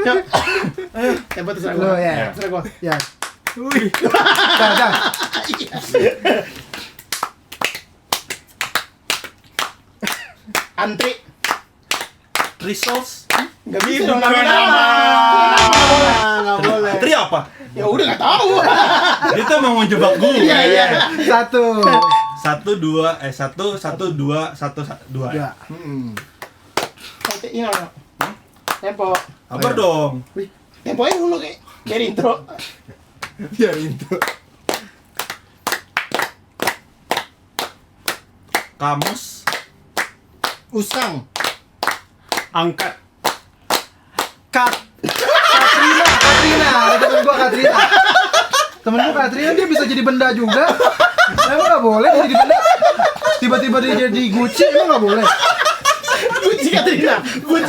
Yuk. Ayo, tempat terserah gua. Lo ya. Terserah gua. Ya. Wih. Dah. Antri. Resource. Enggak bisa dong Bukan nama. Nggak boleh. Tri apa? Ya udah enggak tahu. Dia tuh mau ngejebak gue. Iya. 1. 1, 2, 2. Ya. Oke, ini ono. Tempo. Sabar dong. Wih, temponya dulu kayak dari intro. Biar itu. Kamus. Usang. Angkat. Katrina. Temen gua Katrina. Temen gua Katrina dia bisa jadi benda juga. Emang nggak boleh dia jadi benda. Tiba-tiba dia jadi Gucci emang nggak boleh. Kunci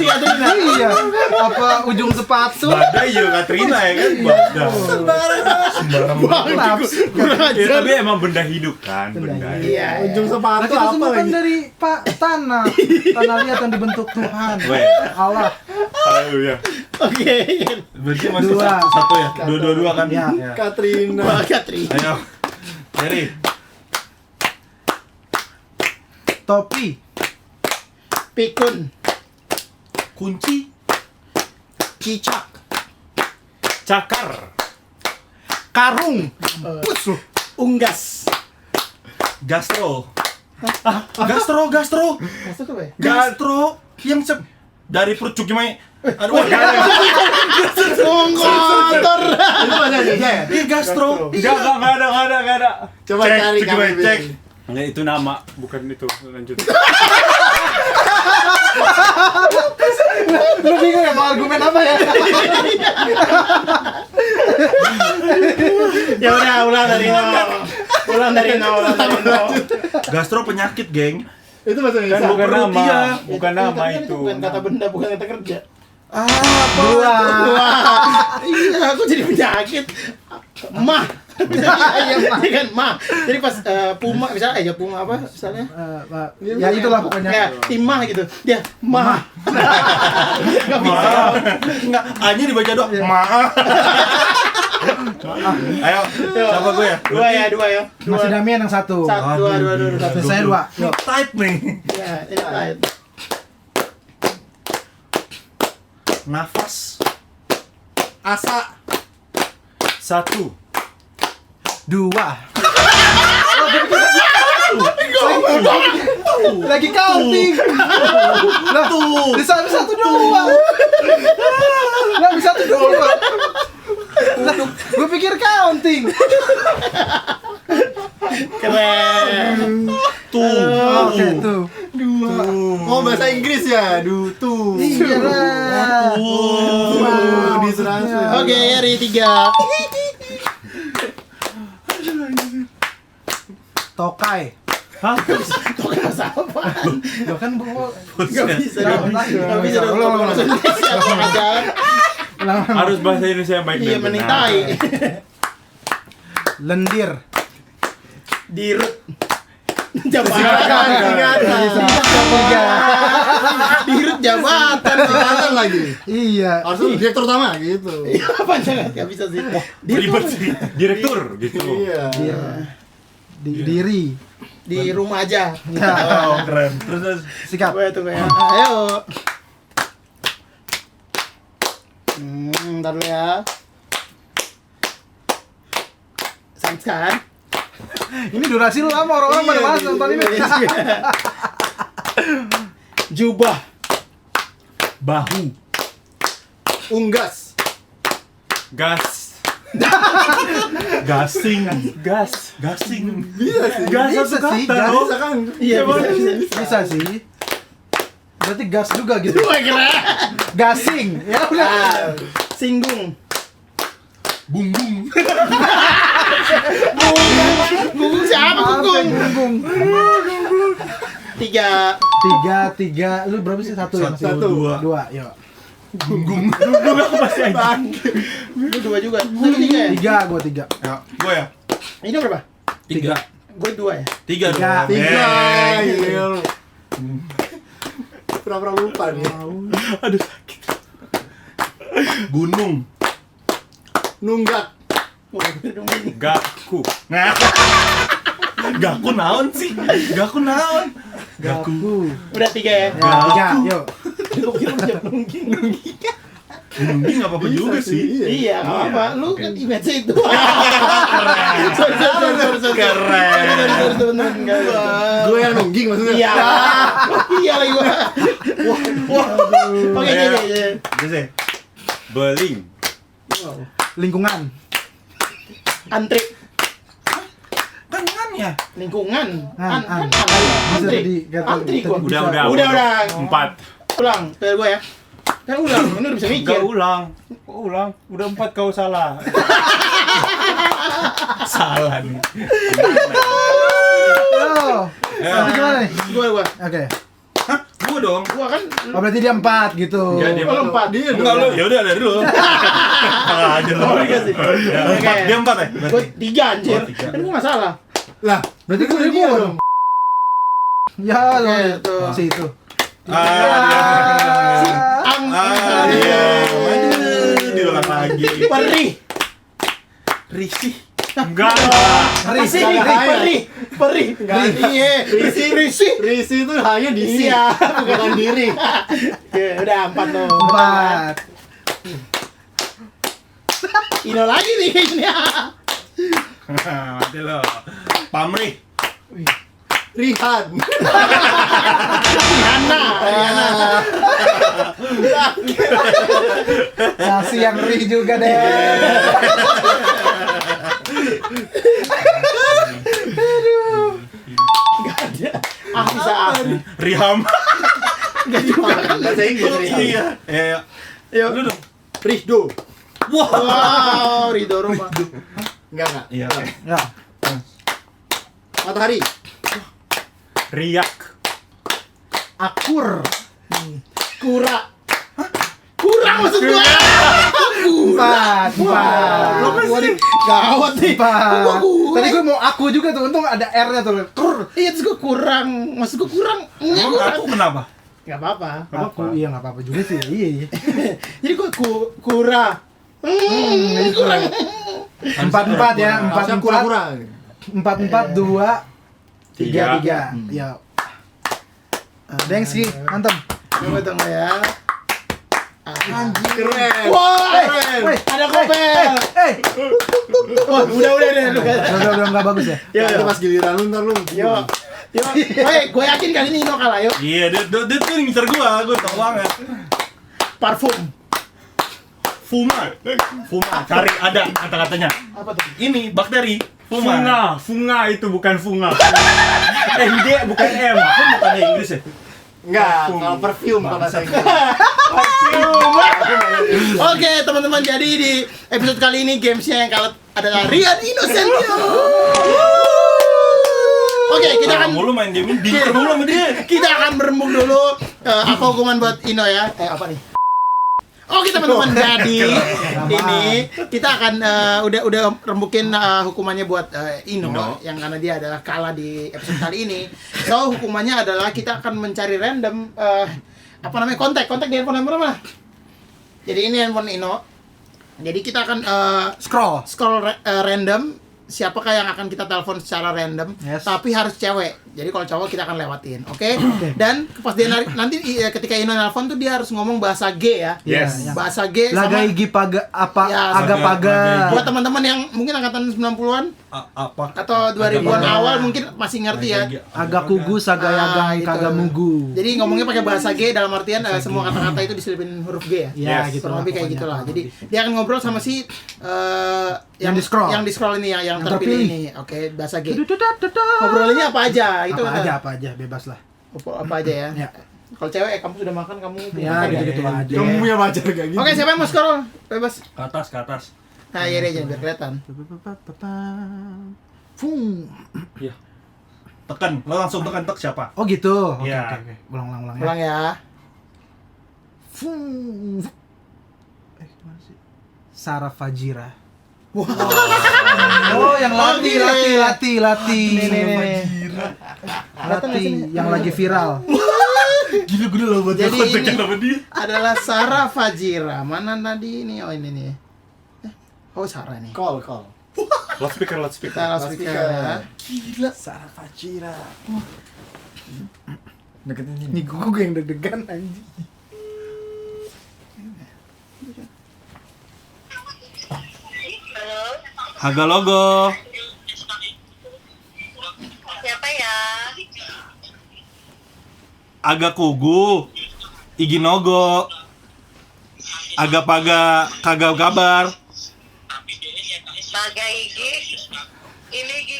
Katrina. Iya. Apa ujung sepatu? Badai juga Katrina ya kan? Badai. Sembarang. Naps. Ya, tapi emang benda hidup kan, benda. Iya. Ujung Nah, sepatu kita apa semua kan lagi? dari tanah liat yang dibentuk Tuhan. Weh. Allah. Haleluya. Oke. Berarti masih Dua. satu ya? Dua kan? Ya. Katrina. Wah, Katrina. Ayo. Yeri. Topi. Pikun. Kunci. Cicak. Cakar. Karung. Unggas. Gastro. Gastro. Masuk apa ya? Gastro. Yang dari perut cuki mai. Aduh, Kotor. Itu bahasa Indonesia ya? Iya gastro. Enggak ada. Coba Cek, cari coba kami cek. Enggak, itu nama, bukan itu. Lanjut. Lu bingung ya mau argumen apa ya? Ya udah, ulang dari nol. Gastro penyakit, geng. Itu bahasa Kan Indonesia. bukan perut, nama, iya. bukan Ya, nama kan itu. Bukan kata benda, bukan kata kerja. Dua. Iya, aku jadi penyakit. Mah. Iya kan, mah. Jadi pas Puma misalnya aja Puma apa misalnya? Ya itulah pokoknya. Kayak timah gitu. Dia mah. Enggak bisa. Enggak, A-nya dibaca doang. Maaf. Ayo, siapa gue ya? Dua ya. Masih Damian yang 1. Dua. Satu saya 2. Yuk. Type nih. Ya, ini lain. Nafas. Asa. 1. 2. Lagi counting. Lah, bisa 1 2. Lah, bisa 1 2. Lah, gue pikir counting. Keren. Oke, tuh. Oh, bahasa Inggris ya? Tuh. Iya lah. Wow, ditranslate. Oke, Yeri 3. Tokai. Hah? Tuh bahasa apa? Lo kan bawa. Enggak bisa dong. Ulang. Enggak bisa dong. Ulang. Bahasa Indonesia apa aja. Harus bahasa Indonesia yang baik Iya, dan mending benar. tai. Lendir. Dirut. Jabatan. Dirut jabatan. Singkatan lagi. Iya. Harusnya direktur utama gitu. Iya, panjang enggak bisa sih. Ribet sih. Direktur gitu. Iya. Diri. Di rumah aja. Oh, keren. Terus Sikap. Gue tunggu ya. Ayo. Ntar dulu ya. Sans kan? Ini durasi lama orang-orang pada malas nonton ini. Jubah. Bahu. Unggas. Gas. Gasing. Gasing. Bisa sih. Gas Bisa satu sih, kata gas. loh. Bisa kan? Iya, bisa. Bisa sih. Berarti gas juga gitu. Wah, keren. Gasing. Ya udah. Ah, singgung. bung. Gunggung siapa Apa gunggung? gunggung? 3. 3, lu berapa sih? 1 ya? Masih Satu. 2, yuk. Gunggung aku masih anjing. Lu 2 juga. Lu 3 ya? 3, gua 3. Ya, gue ya. Ini berapa? 3. Gue 2 ya. 3 dong. 3. Eh. Pura-pura lupa nih. Aduh sakit. Gunung. Nunggak. Gaku. Nah. Gaku naon sih? Gaku naon? Gaku. Udah 3 ya. Ya, 3, yuk. Gue kira udah nungging. Gunung nggak apa-apa juga sih. Iya, nggak apa. Lu kan image itu. Sorry. Keren. Gue yang nungging maksudnya. Iya. Iya lagi gua. Wah. Oke. Terus ya. Beling. Lingkungan. Antri. Kan ya. Lingkungan. An. Bisa Antri. tadi, kata- Antri gua. tadi Udah. 4. Ulang. Dari gua ya. Kan ulang. Ini udah bisa mikir. Gak ulang. Udah 4 kau salah. Salah nih. Yo. Nanti gimana nih? Gua. Oke. Hah? Gua dong. Gua kan Oh, berarti dia 4 gitu. Enggak, dia lu 4. Dia Enggak lu, ya udah dari dulu. Salah aja lu. Oh, iya sih. Ya, Oke. 4, dia 4 ya? Gua 3 anjir. Oh, 3. Kan gua enggak salah. Lah, Berarti gue dari dia gua dong. dong. Ya, Oke, tuh. si itu. Si Iya. Aduh, diulang lagi. Perih. Risih. Enggak. Perih. Iya. Risi. Risi itu hanya di si, Iya. bukan diri. Oke, udah 4 tuh. 4. Ino lagi nih kayaknya. Mati lo. Pamrih. Rihan. Rihanna. Kasih yang ri juga deh. Enggak ada. Bisa Riham. Bahasa Inggris Rihan. Iya. Ya. Yuk. Lu dong. Rihdo. Wow, Ridho Roma. Enggak. Iya, oke. Ya. Matahari. Riak. Akur. Kura. Kurang maksud gua. 4. Gawat nih. 4. Gua. Tadi gue mau aku juga tuh, untung ada R-nya tuh. Kur. Iya, terus gua kurang. Maksud gua kurang. Enggak Emang kurang. aku kenapa? Enggak apa-apa. Aku iya enggak apa-apa juga sih. Iya. Jadi gua kura. Kurang. 4 ya, Harusnya 4 kura-kura. 4 2 3 Tiga. 3. Ya. Dengsi, mantap. Coba tunggu ya. Keren. Wah, Woi, ada kopel. Wah, udah deh. Udah enggak bagus ya. Ya, itu pas giliran lu ntar lu. Yo. Woi, gue yakin kali ini Ino kalah, yuk. Iya, dia tuh ngincer gua tau banget. Parfum. Fuma. Cari ada kata-katanya. Apa tuh? Ini bakteri. Fuma. Funga itu bukan funga. Dia bukan M. Aku bukannya Inggris ya? Enggak, kalau perfume kalau bahasa Inggris. Oke, teman-teman, jadi di episode kali ini gamesnya yang kalah adalah Rian Innocentio. Oke, kita akan Mulu main game ini diker mulu sama dia. kita akan berembuk dulu. Apa hukuman buat Ino ya? Apa nih? Oke teman-teman, jadi ini kita akan udah rembukin hukumannya buat Ino yang karena dia adalah kalah di episode kali ini. So hukumannya adalah kita akan mencari random apa namanya kontak di handphone mana? Jadi ini handphone Ino. Jadi kita akan scroll random siapakah yang akan kita telepon secara random, Yes. tapi harus cewek. Jadi kalau cowok kita akan lewatin, oke? Dan pas dia nanti ketika Ino nelpon tuh dia harus ngomong bahasa G ya. Yes. Bahasa G sama Lagai gipaga apa Ya, agak paga. buat teman-teman yang mungkin angkatan 90-an Apa? atau 2000-an Agak- awal mungkin masih ngerti ya. Agak kugu sagayagang itu. kagak mugu. Jadi ngomongnya pakai bahasa G dalam artian semua kata-kata itu diselipin huruf G ya. Ya, Yes. gitu Kurang lah lebih kayak pokoknya, gitulah. kurang Jadi lebih. dia akan ngobrol sama si Yang di-scroll. Yang di-scroll ini ya, yang Yang terpilih terpilih. ini. Oke, bahasa G. Dudududududu. Ngobrolnya apa aja? Itu apa aja bebas lah. apa aja ya. Ya. Kalau cewek kamu sudah makan, kamu punya Ya, pacar ya? gitu-gitu aja. Kamu punya pacar kayak gitu. Oke, siapa yang mau scroll? Bebas. Ke atas. Nah, iya deh, jangan biar kelihatan. Fung. Iya. Tekan, lo langsung tekan siapa? Oh gitu. Oke Iya. oke. Ulang ya. Ulang ya. Gimana sih? Sarah Fajira. Wah. Oh, yang latih. Nih. Latih yang lagi viral. Gila gue udah lama banget Jadi kontaknya ini sama dia. adalah Sarah Fajira. Mana tadi ini? Oh ini nih. Oh Sarah nih. Call. Loudspeaker. Kita loudspeaker ya. Gila, Sarah Fajira. Deketin sini. Nih gue yang deg-degan anjing. Halo, Haga logo. siapa ya? Aga kugu. Igi nogo. Aga paga kagak kabar. Baga Igi. Ini Igi.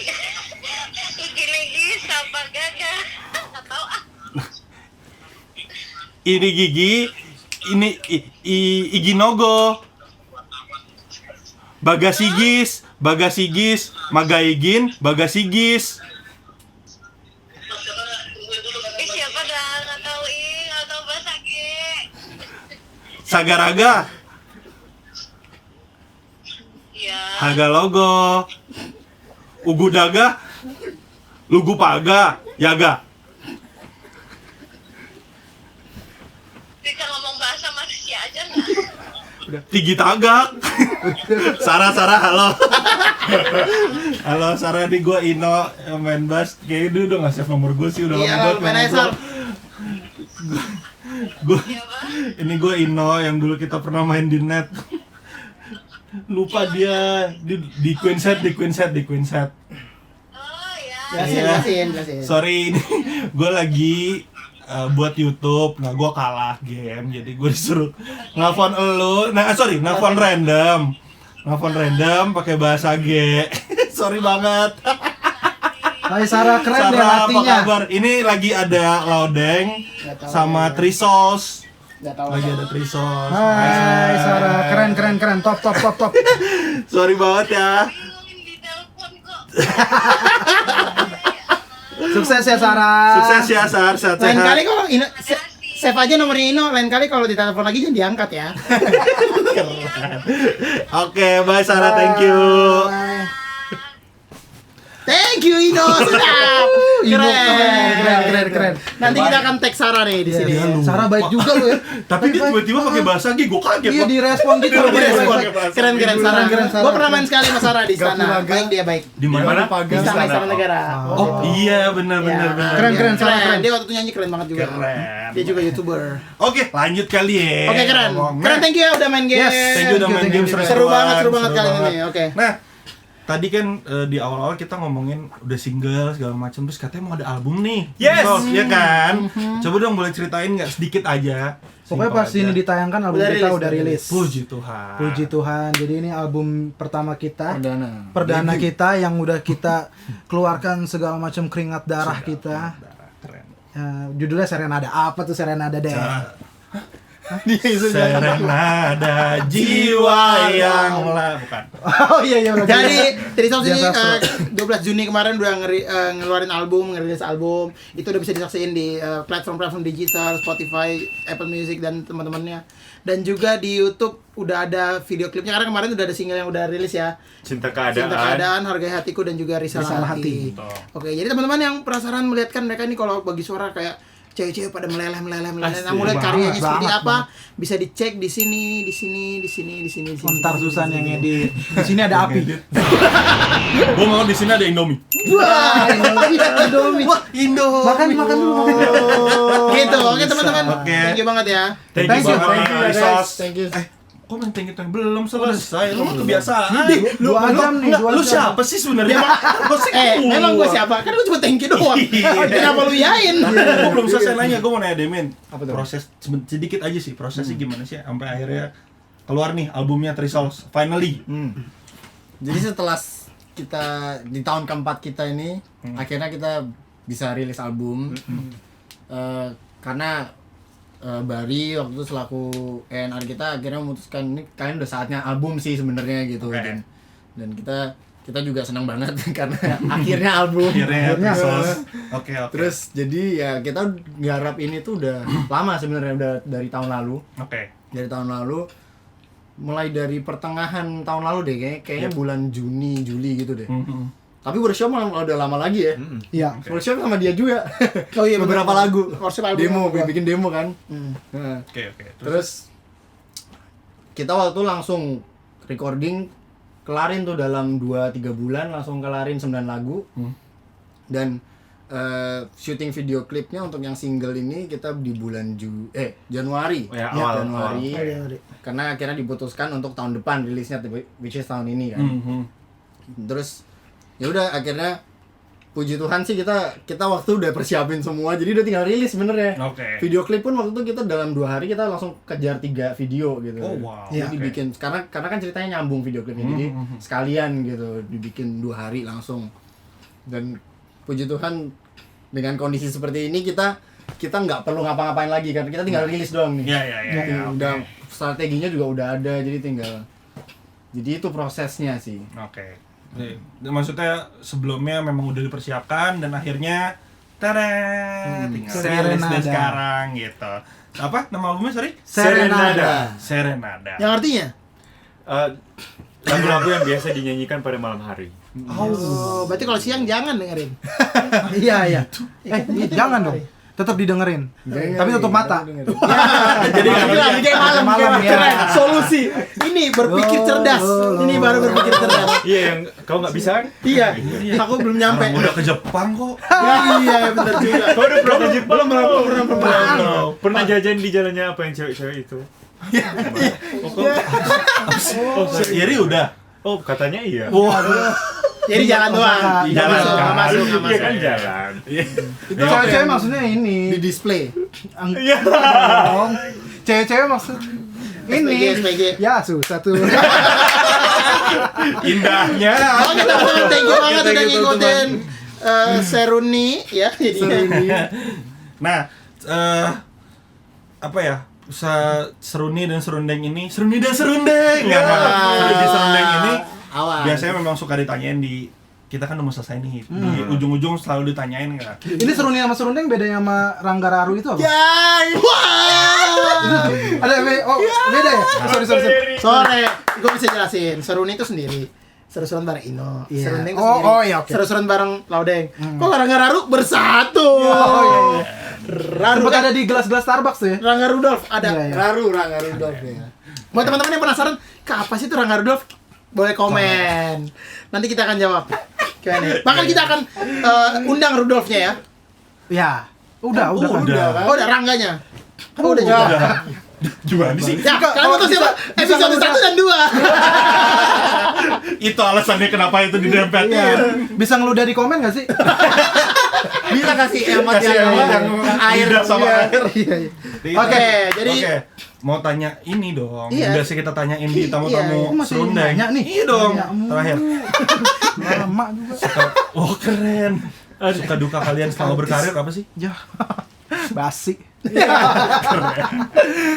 Igi lagi sama Gaga. Atau Ini gigi. Ini igi nogo. Bagasigis, magaigin, bagasigis. siapa dah? Nggak tahu nggak tahu bahasa G. Sagaraga, Ya. haga logo. Ugu daga, lugu paga, yaga. Bisa ngomong bahasa manusia aja nggak? Tigi tagak. Sarah, halo. Halo Sarah, di gua Ino yang main bass. Kayaknya dia udah nge-save nomor gue sih, udah Iya, lama banget main aja, ngobrol. Sar. Gua, Iya, Bang. ini gue Ino yang dulu kita pernah main di net. Lupa dia di Queen Set. Oh ya. Jelasin. Sorry, ini gue lagi buat YouTube. Nah, gue kalah game, jadi gue disuruh nelfon elu. Nelfon random pakai bahasa G. Sorry banget. Hai Sarah, keren deh Sarah, apa latihnya. kabar? Ini lagi ada Laudeng Nggak tahu sama ya. Trisos. Enggak tahu. Lagi ada Trisos. Hai Sarah, keren. Top. Sorry banget ya. Bingungin di telepon kok. Sukses ya Sarah. Sukses ya, Sar. Sehat-sehat. Lain kali kalau Ino save aja nomornya Ino. Lain kali kalau ditelepon lagi jangan diangkat ya. Oke, bye Sarah, thank you. Thank you Ino, sedap. Ino, keren. Nanti kita akan tag Sarah nih di sini. Iya, Sarah baik juga lo ya. Tapi dia tiba-tiba pakai bahasa G, gue kaget. Iya Pak. direspon gitu. Direspon. Keren Sarah. Keren, Sarah. Gue pernah main sekali sama Sarah di sana. Gapulaga. Baik dia baik. Di mana? Di Istana Negara. Oh, iya benar. Keren, Sarah, keren. Dia waktu itu nyanyi keren banget juga. Keren. Dia juga YouTuber. Oke, lanjut kali ya. Oke keren. Ngomongnya. Keren, thank you ya udah main game. Yes, Thank you udah main game Seru banget kali ini. Oke. Nah, tadi kan di awal-awal kita ngomongin udah single segala macam, terus katanya mau ada album nih. Yes! Sos, ya kan? Coba dong boleh ceritain nggak sedikit aja. Pokoknya Simpel pas aja. ini ditayangkan album Udah kita rilis, udah rilis. Puji Tuhan. Puji Tuhan. Jadi ini album pertama kita. Perdana. Kita yang udah kita keluarkan segala macam keringat darah kita. Keren. Judulnya Serenada. Apa tuh Serenada deh? Serenada jiwa yang bukan. Oh iya. Jadi Trisos ini Dian Sastro. 12 Juni kemarin udah ngeluarin album, ngerilis album. Itu udah bisa disaksiin di platform-platform digital, Spotify, Apple Music dan teman-temannya. Dan juga di YouTube udah ada video klipnya karena kemarin udah ada single yang udah rilis ya. Cinta Cinta keadaan. Keadaan, Hargai Hatiku dan juga Risalah Hati. Oke, jadi teman-teman yang penasaran melihat kan mereka ini kalau bagi suara kayak cewek-cewek pada meleleh. Nah, mulai karyanya seperti apa bisa dicek di sini. Ntar Susan yang ngedit. Di sini ada api. Gue mau di sini ada Indomie. Wah, Indomie. Indo. Makan dulu. Gitu. Oke, teman-teman. Oke. Thank you banget ya. Thank you banget, Sos. Thank you. Kok main thank you belum selesai? Lu mah kebiasaan. Dua jam nih, Enggak, dua lu jam. siapa sih sebenarnya? Lu sih Memang gue siapa? Kan gue cuma thank you doang. Kenapa lu yain? Gue belum selesai nanya, gue mau nanya Demin. Apa tuh? Proses sedikit aja sih, prosesnya gimana sih sampai akhirnya keluar nih albumnya Trisos finally. Jadi setelah kita di tahun keempat kita ini, akhirnya kita bisa rilis album. Karena Bari waktu itu selaku A&R kita akhirnya memutuskan ini kalian udah saatnya album sih sebenarnya gitu. Oke. Dan kita kita juga senang banget karena akhirnya album. Akhirnya episode. Oke. Terus jadi ya kita garap ini tuh udah lama sebenarnya, udah dari tahun lalu. Oke. Dari tahun lalu, mulai dari pertengahan tahun lalu deh kayaknya bulan Juni Juli gitu deh. Tapi workshop malah udah lama lagi ya. Iya. Workshop sama dia juga. Oh iya, beberapa bener. lagu. Workshop album Demo, gua. bikin demo kan. Nah, Oke. terus kita waktu langsung recording, kelarin tuh dalam 2-3 bulan, langsung kelarin 9 lagu. Dan syuting video klipnya untuk yang single ini kita di bulan Januari. Ya, Januari. Januari. Karena akhirnya diputuskan untuk tahun depan rilisnya, which is tahun ini kan. Terus ya udah akhirnya puji Tuhan sih kita waktu udah persiapin semua, jadi udah tinggal rilis sebenarnya. Oke. Video klip pun waktu itu kita dalam 2 hari kita langsung kejar 3 video gitu. Oh, wow. Jadi Oke. bikin karena kan ceritanya nyambung video klipnya, jadi sekalian gitu dibikin 2 hari langsung. Dan puji Tuhan dengan kondisi seperti ini kita nggak perlu ngapa-ngapain lagi kan, kita tinggal rilis doang nih. Iya. Udah strateginya juga udah ada, jadi itu prosesnya sih. Oke. Maksudnya sebelumnya memang udah dipersiapkan dan akhirnya tada tinggal rilis deh Serenada. sekarang gitu. Apa nama albumnya, sorry? Serenada. Serenada. Yang artinya? Lagu-lagu yang biasa dinyanyikan pada malam hari. Oh, berarti kalau siang jangan dengerin. Iya. Jangan dong. Tetap didengerin. Tapi tutup mata. Jadi lagi kayak malam ya. keren. Solusi. Ini berpikir cerdas. Ini baru berpikir cerdas. Iya, yang kau nggak bisa kan? Iya. Aku belum nyampe. Orang udah ke Jepang kok. Iya, benar juga. Kau udah pernah ke Jepang? Belum. Pernah jajan di jalannya apa yang cewek-cewek itu? Iri udah. Oh, katanya iya. Jadi jalan doang. Jalan Nggak kan. masuk. Iya kan jalan. Itu cewek-cewek maksudnya Di ini. display. Iya. Dong. Cewek-cewek maksud ini. SPG. Ya, susah tuh. Indahnya. Oke, teman-teman, thank you banget udah ngikutin Seruni ya. Jadi Nah, apa ya? Seruni dan serundeng ini, Seruni dan serundeng. Ya, di serundeng ini Awas. biasanya memang suka ditanyain kita kan udah mau selesai nih. Di ujung-ujung selalu ditanyain kan. Ini seruni sama serundeng bedanya sama Rangga Raru itu apa? Ada beda ya? Sorry. sore, gue bisa jelasin. Seruni itu sendiri. Seru-seruan bareng Ino. Iya. Serundeng itu Oh, sendiri. oh, iya, oke. Seru-seruan bareng Laudeng. Kok Rangga Raru bersatu? Oh iya. Raru Sempat kan? ada di gelas-gelas Starbucks tuh ya. Rangga Rudolf ada. Iya, iya. Rangga Rudolf ya. Buat teman-teman yang penasaran, apa sih itu Rangga Rudolf? Boleh komen. Nanti kita akan jawab. Q&A. Bahkan kita akan undang Rudolfnya ya. Ya. Udah kan. Udah. Oh, udah Rangganya. Oh, udah juga. Gimana sih? Ya, kalian tahu siapa? Episode 1 dan 2. Itu alasannya kenapa itu didempetin. Iya. Bisa ngeludah di komen gak sih? Bisa kasih emot Kasih yang emot yang air lidah sama Iya. air. Iya. Oke, jadi Oke, mau tanya ini dong. Iya. Biasa kita tanyain di Iya, tamu-tamu iya. Masih serundeng. nanya nih. Iya dong. Nanya mulu. Terakhir. Lama juga. Oh, keren. Suka duka kalian selama berkarir apa sih? Ya. Basi.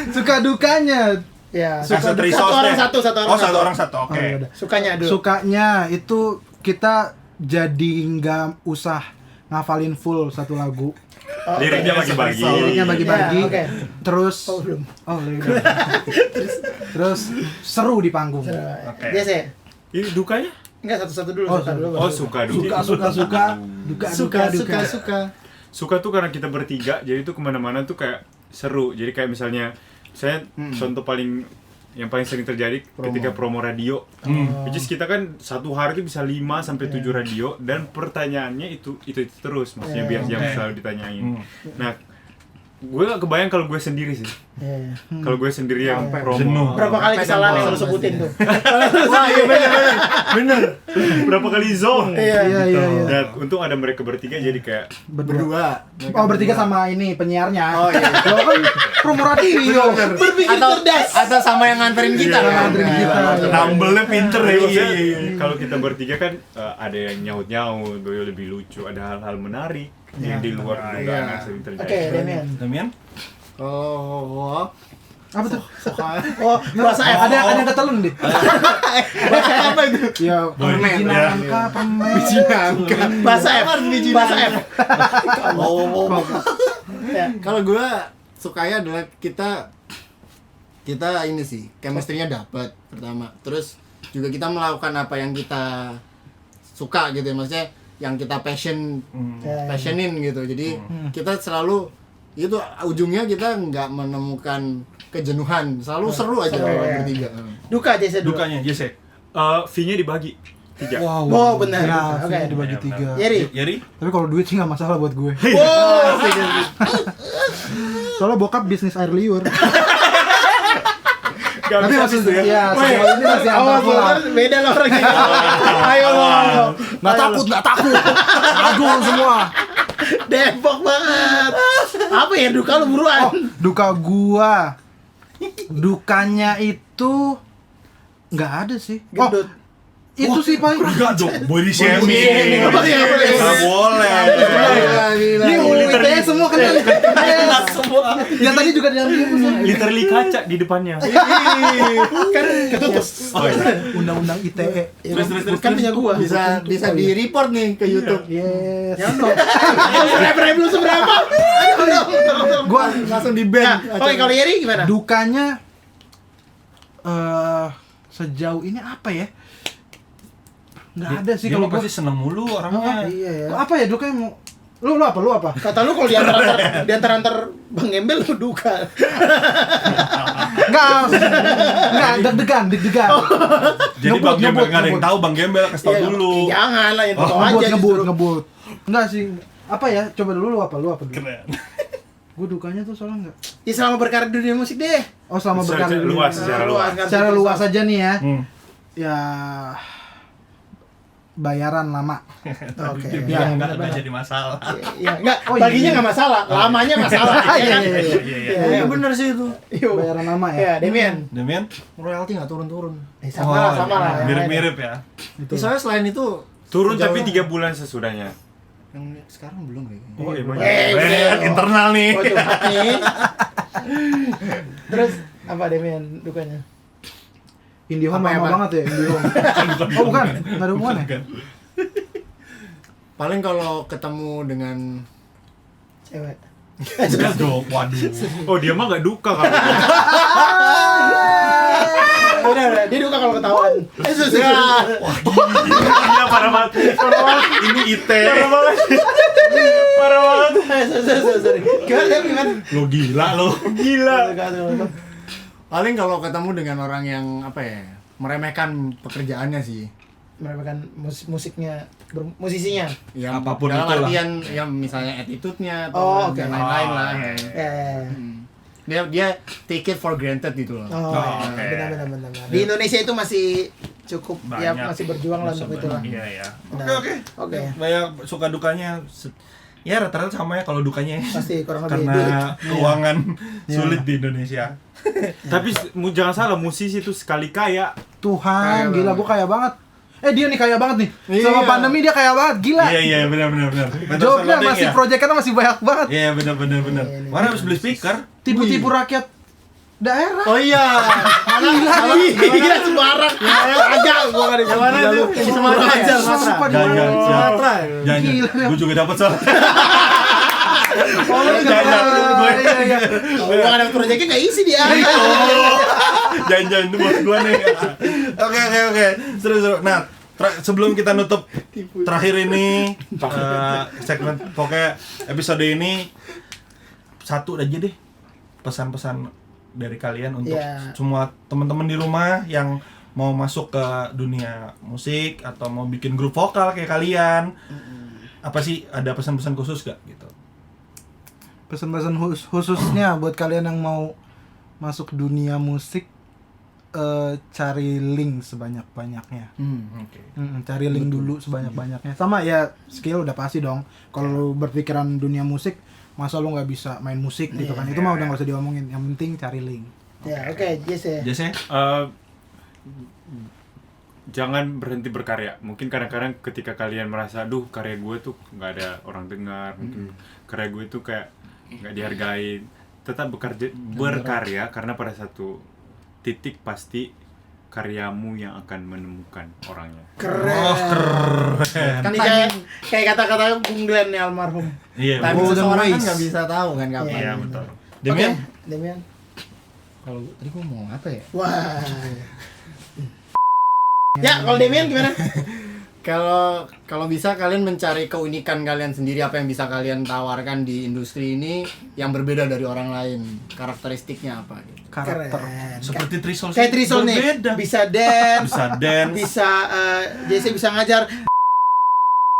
Suka dukanya. ya, Asset satu resource orang deh. satu, satu orang Oh, satu. satu orang satu. Oke. Oh, yaudah. Sukanya dulu. Sukanya itu kita jadi nggak usah ngafalin full satu lagu. Liriknya bagi-bagi. Liriknya bagi-bagi. Ya, oke. Terus Oh, belum. lirik. Terus seru di panggung. Oke. Dia sih. Ini dukanya? Enggak satu-satu dulu, Oh, suka dulu. Oh, baru. suka dulu. Suka. Suka tuh karena kita bertiga, jadi tuh kemana-mana tuh kayak seru. Jadi kayak misalnya, saya contoh yang paling sering terjadi ketika promo radio. Which is kita kan satu hari tuh bisa 5 sampai 7 radio dan pertanyaannya itu terus, maksudnya biar yang selalu ditanyain. Nah, gue gak kebayang kalau gue sendiri sih. Iya. Kalau gue sendiri yang promo. Jenuh. Berapa kali kesalahan yang lu sebutin tuh? Wah, iya bener. Berapa kali zone? Iya. Dan untung ada mereka bertiga jadi kayak Berdua. Oh, bertiga sama ini penyiarnya. Oh, iya. Lo kan promo radio. Berpikir cerdas. Atau sama yang nganterin kita. Iya, nganterin kita. Nambelnya pinter ya. Iya. Kalau kita bertiga kan ada yang nyaut-nyaut, lebih lucu, ada hal-hal menarik yang di luar dugaan yang sering terjadi. Oke, Demian. Demian? Oh, Apa tuh? Oh, bahasa F. Ada kata lu nih. Bahasa apa itu? Ya, Permen, biji ya. nangka, permen. Biji nangka. Bahasa F. Bahasa F. Ya. Kalau gue sukanya adalah kita ini sih, chemistry-nya dapat pertama. Terus juga kita melakukan apa yang kita suka gitu ya, maksudnya yang kita passionin gitu. Jadi kita selalu itu ujungnya kita nggak menemukan kejenuhan, selalu seru aja kalau bertiga. Duka Jesse dulu. Dukanya Jesse. Fee-nya dibagi 3. Oh, benar. Ya, Oke. dibagi 3. Yeri. Yeri? Tapi kalau duit sih nggak masalah buat gue. Wow. Soalnya bokap bisnis air liur. Gak Tapi bisa maksud gitu ya. ya, sejauh ini masih Awas aman lo lah. kan beda lah orangnya. Ayo lo. Nggak takut. Agung semua. Depok banget. Apa ya duka lu buruan? Duka gua. Dukanya itu nggak ada sih. Oh, Gendut. itu sih paling. Enggak dong, body shaming. Oh, iya, boleh. Nggak boleh. Ini UITS semua kan. Semua. Yang tadi juga yang Literally kaca di depannya. Kan ketutup. Oh, iya. Undang-undang ITE. Terus. Kan punya gua. Bisa di report nih ke YouTube. Yes. Jangan dong. Subscribe lu seberapa? Ayo dong. Gua Langsung di Nah, ban. oke kalau Yeri gimana? dukanya sejauh ini apa ya? Nggak ada sih Dia kalau mah gua. pasti seneng mulu orangnya. Iya ya. Apa ya dukanya mau? Lu apa? Kata lu kalau di antara Bang Gembel lu duka. Enggak, deg-degan. Jadi Ngebut, Bang Gembel ngebut, nggak ada yang ngebut. tahu Bang Gembel kasih tau Iya, dulu. Jangan lah yang tahu aja. Ngebut. Enggak sih. Apa ya? Coba dulu lu apa dulu? Keren. Gue dukanya tuh soalnya enggak. Ya selama berkarir di dunia musik deh. Oh, selama berkarir dulu. Luas, secara luas. Secara luas aja nih ya. Hmm. Ya bayaran lama. Oke. Ya, nggak jadi masalah. Iya, enggak, Oh, iya. baginya enggak masalah, lamanya masalah. Iya, kan? iya, iya. Iya, bener sih itu. Iya. Bayaran lama Ya, ya. Demian. Demian? Royalti nggak turun-turun. Sama lah, sama lah. yang Mirip-mirip ya. Itu. Soalnya selain itu Turun sejauh- tapi 3 bulan sesudahnya. yang sekarang belum kayaknya. Oh, emang. lain. Keren, internal nih. Oh, curhat nih. Terus apa Demian dukanya? IndiHome Apa ya, lama Pak? banget ya IndiHome. Oh, bukan. Enggak ada hubungannya. Paling kalau ketemu dengan Cewek. Enggak dong, waduh. Oh, dia mah gak duka kan. Udah, dia duka kalau ketahuan. Iya, parah banget. Ini ite. Parah banget. Sorry. Gimana? Lo gila lo. Gila. paling kalau ketemu dengan orang yang apa ya, meremehkan pekerjaannya sih. Meremehkan musiknya, musisinya. Ya, Apapun dalam itulah. artian ya misalnya attitude-nya Oh, atau oke. dan lain-lain lah. Ya. Dia take it for granted gitu loh. Oh, oke. benar. Di Indonesia itu masih cukup ya Banyak. masih berjuang lah untuk itu lah. Iya ya. Nah, Oke. Oke. Banyak suka dukanya. Ya rata-rata sama ya kalau dukanya. Pasti kurang lebih Karena keuangan sulit di Indonesia. Tapi jangan salah, musisi itu sekali kaya. Tuhan, Kaya gila banget. gua kaya banget. Dia nih kaya banget nih. Iya. Sama pandemi dia kaya banget, gila. Iya benar. Jobnya masih proyeknya masih banyak banget. Iya benar. Mana habis beli speaker? Tipu-tipu rakyat daerah. Oh iya. Iya, sembarang. Agak gua enggak ada Mana itu? Di Sumatera aja. Sumpah di Jangan, mana? Sumatera. Jangan. Gila. Gue juga dapat soalnya. Oh, lu Jangan. juga. Iya. Gua enggak ada proyeknya enggak isi dia. Jangan itu bos gua nih. Oke. Seru. Nah, sebelum kita nutup terakhir ini segmen pokoknya episode ini satu aja deh pesan-pesan dari kalian untuk Iya. semua teman-teman di rumah yang mau masuk ke dunia musik atau mau bikin grup vokal kayak kalian. Apa sih, ada pesan-pesan khusus gak gitu? Pesan-pesan khususnya buat kalian yang mau masuk dunia musik, cari link sebanyak-banyaknya. Oke. Cari link dulu sebanyak-banyaknya. Sama ya, skill udah pasti dong. Kalau lu berpikiran dunia musik, masa lu nggak bisa main musik gitu kan? Itu mah udah nggak usah diomongin. Yang penting cari link. Ya, oke, Jesse. Jesse? Jangan berhenti berkarya. Mungkin kadang-kadang ketika kalian merasa, duh karya gue tuh nggak ada orang dengar, mungkin karya gue tuh kayak nggak dihargai. tetap berkarya karena pada satu titik pasti karyamu yang akan menemukan orangnya. Keren. Kan Ini kayak kata-kata Bung Glenn nih almarhum. Iya. timing Golden seseorang kan race. nggak bisa tahu kan kapan. Iya, betul. Demian? Oke, Demian. Kalau tadi gua mau apa ya? Wah. Ya, kalau Demian gimana? Kalau bisa kalian mencari keunikan kalian sendiri, apa yang bisa kalian tawarkan di industri ini yang berbeda dari orang lain, karakteristiknya apa gitu. Karakter. Keren. Seperti Trisol Kayak Trisol nih, berbeda. bisa dance, Bisa dance. bisa JC bisa ngajar.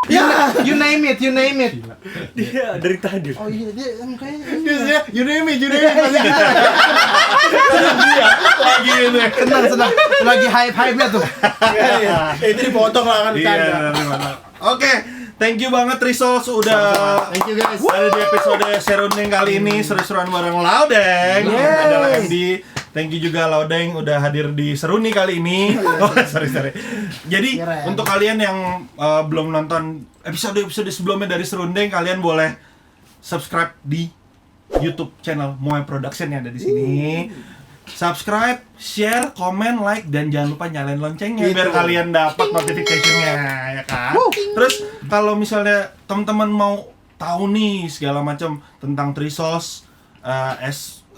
Ya, You name it. Dia dari tadi. oh iya dia kayaknya Biasanya you name it pasti Lagi ini. Senang. Lagi hype-nya tuh. itu dipotong lah kan Iya, bercanda. dari mana? Oke, thank you banget Trisol sudah Thank you guys. ada di episode serunding kali ini, seru-seruan bareng Laudeng. Adalah MD. Thank you juga Laudeng udah hadir di Seruni kali ini. Oh, sorry. Jadi Keren. untuk kalian yang belum nonton episode sebelumnya dari Serunding, kalian boleh subscribe di YouTube channel Moe Production yang ada di sini. Subscribe, share, komen, like, dan jangan lupa nyalain loncengnya biar kalian dapat notification-nya, ya kan? Terus kalau misalnya teman-teman mau tahu nih segala macam tentang Trisos,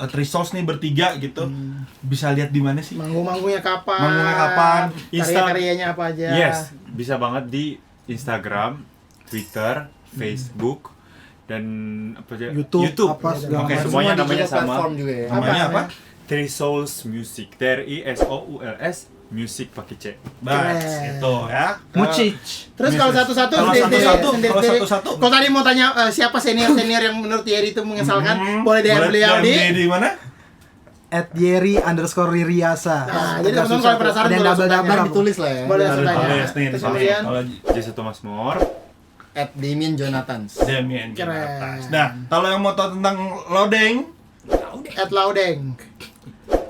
Trisos nih bertiga gitu, bisa lihat di mana sih? Manggungnya kapan? Manggungnya kapan? Karya-karyanya apa aja? Yes, bisa banget di Instagram, Twitter, Facebook, dan apa aja? YouTube, apa segala Oke, macam. semuanya Semua namanya digital sama. platform juga ya. Namanya apa? Three Souls Music. TRISOULS Music pakai C. Bas, itu ya. Mucich. Terus kalau satu-satu Kalau sendiri- satu-satu, sendiri- kalau satu-satu. Kalau tadi mau tanya siapa senior yang menurut Thierry itu mengesalkan, boleh DM Boleh beliau DM di di mana? @Yeri_Ririasa. Nah, jadi teman-teman kalau penasaran ada yang boleh langsung double tanya. Kan ditulis lah ya. Boleh langsung tanya. Tulis nih, Terus di sini. kemudian Kalau Jason Thomas More. Damien Jonathans. Demian Keren. Jonatas. Nah, kalau yang mau tahu tentang Laudeng, @Laudeng.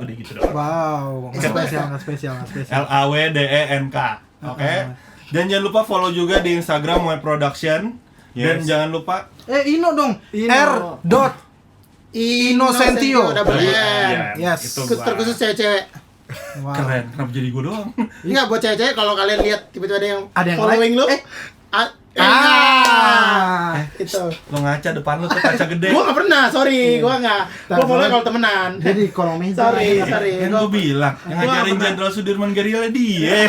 udah gitu doang. Wow, nggak spesial. LAWDENK. Oke. Dan jangan lupa follow juga di Instagram Moe Production. Dan Yes. jangan lupa Ino dong. Ino. R. Innocentio. double N. Yes. Itu Khusus- terkhusus cewek-cewek. Wow. keren. Kenapa jadi gue doang? Enggak buat cewek-cewek kalau kalian lihat tiba-tiba ada yang Ada yang following like. lu. Itu. Lo ngaca depan lu tuh kaca gede. Gua enggak pernah, sorry. Gua enggak. Gua follow kalau temenan. Jadi kolong meja. Sorry. Kan gue bilang, yang ngajarin Jenderal Sudirman Gerila dia.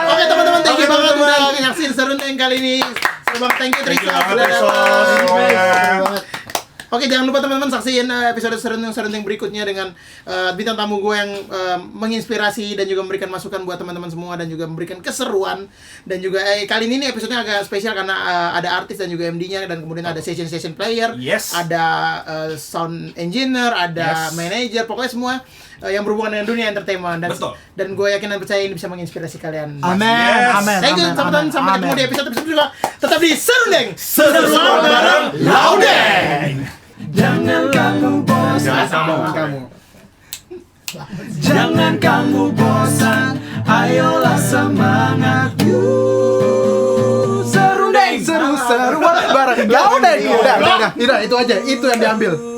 Oke teman-teman, thank you Oke, banget teman-teman. udah nyaksin Serundeng kali ini. Semoga thank you Thank you Trisol banget, sudah Trisol. datang. Semuanya. Oke, jangan lupa teman-teman saksiin episode Serundeng berikutnya dengan bintang tamu gue yang menginspirasi dan juga memberikan masukan buat teman-teman semua dan juga memberikan keseruan. Dan juga kali ini episodenya agak spesial karena ada artis dan juga MD-nya dan kemudian ada session player, Yes. ada sound engineer, ada Yes. manager, pokoknya semua yang berhubungan dengan dunia entertainment Betul. dan gue yakin dan percaya ini bisa menginspirasi kalian. Amin. Yes. Amin. Thank you amin, teman-teman, amin, sampai ketemu amin. di episode juga. Tetap di Serundeng. Seru-seruan bareng Laudeng. Jangan kamu bosan. Kamu. Jangan kamu bosan. Ayolah semangat. Serundeng. Seru-seruan bareng. Udah. Itu aja. Itu yang diambil.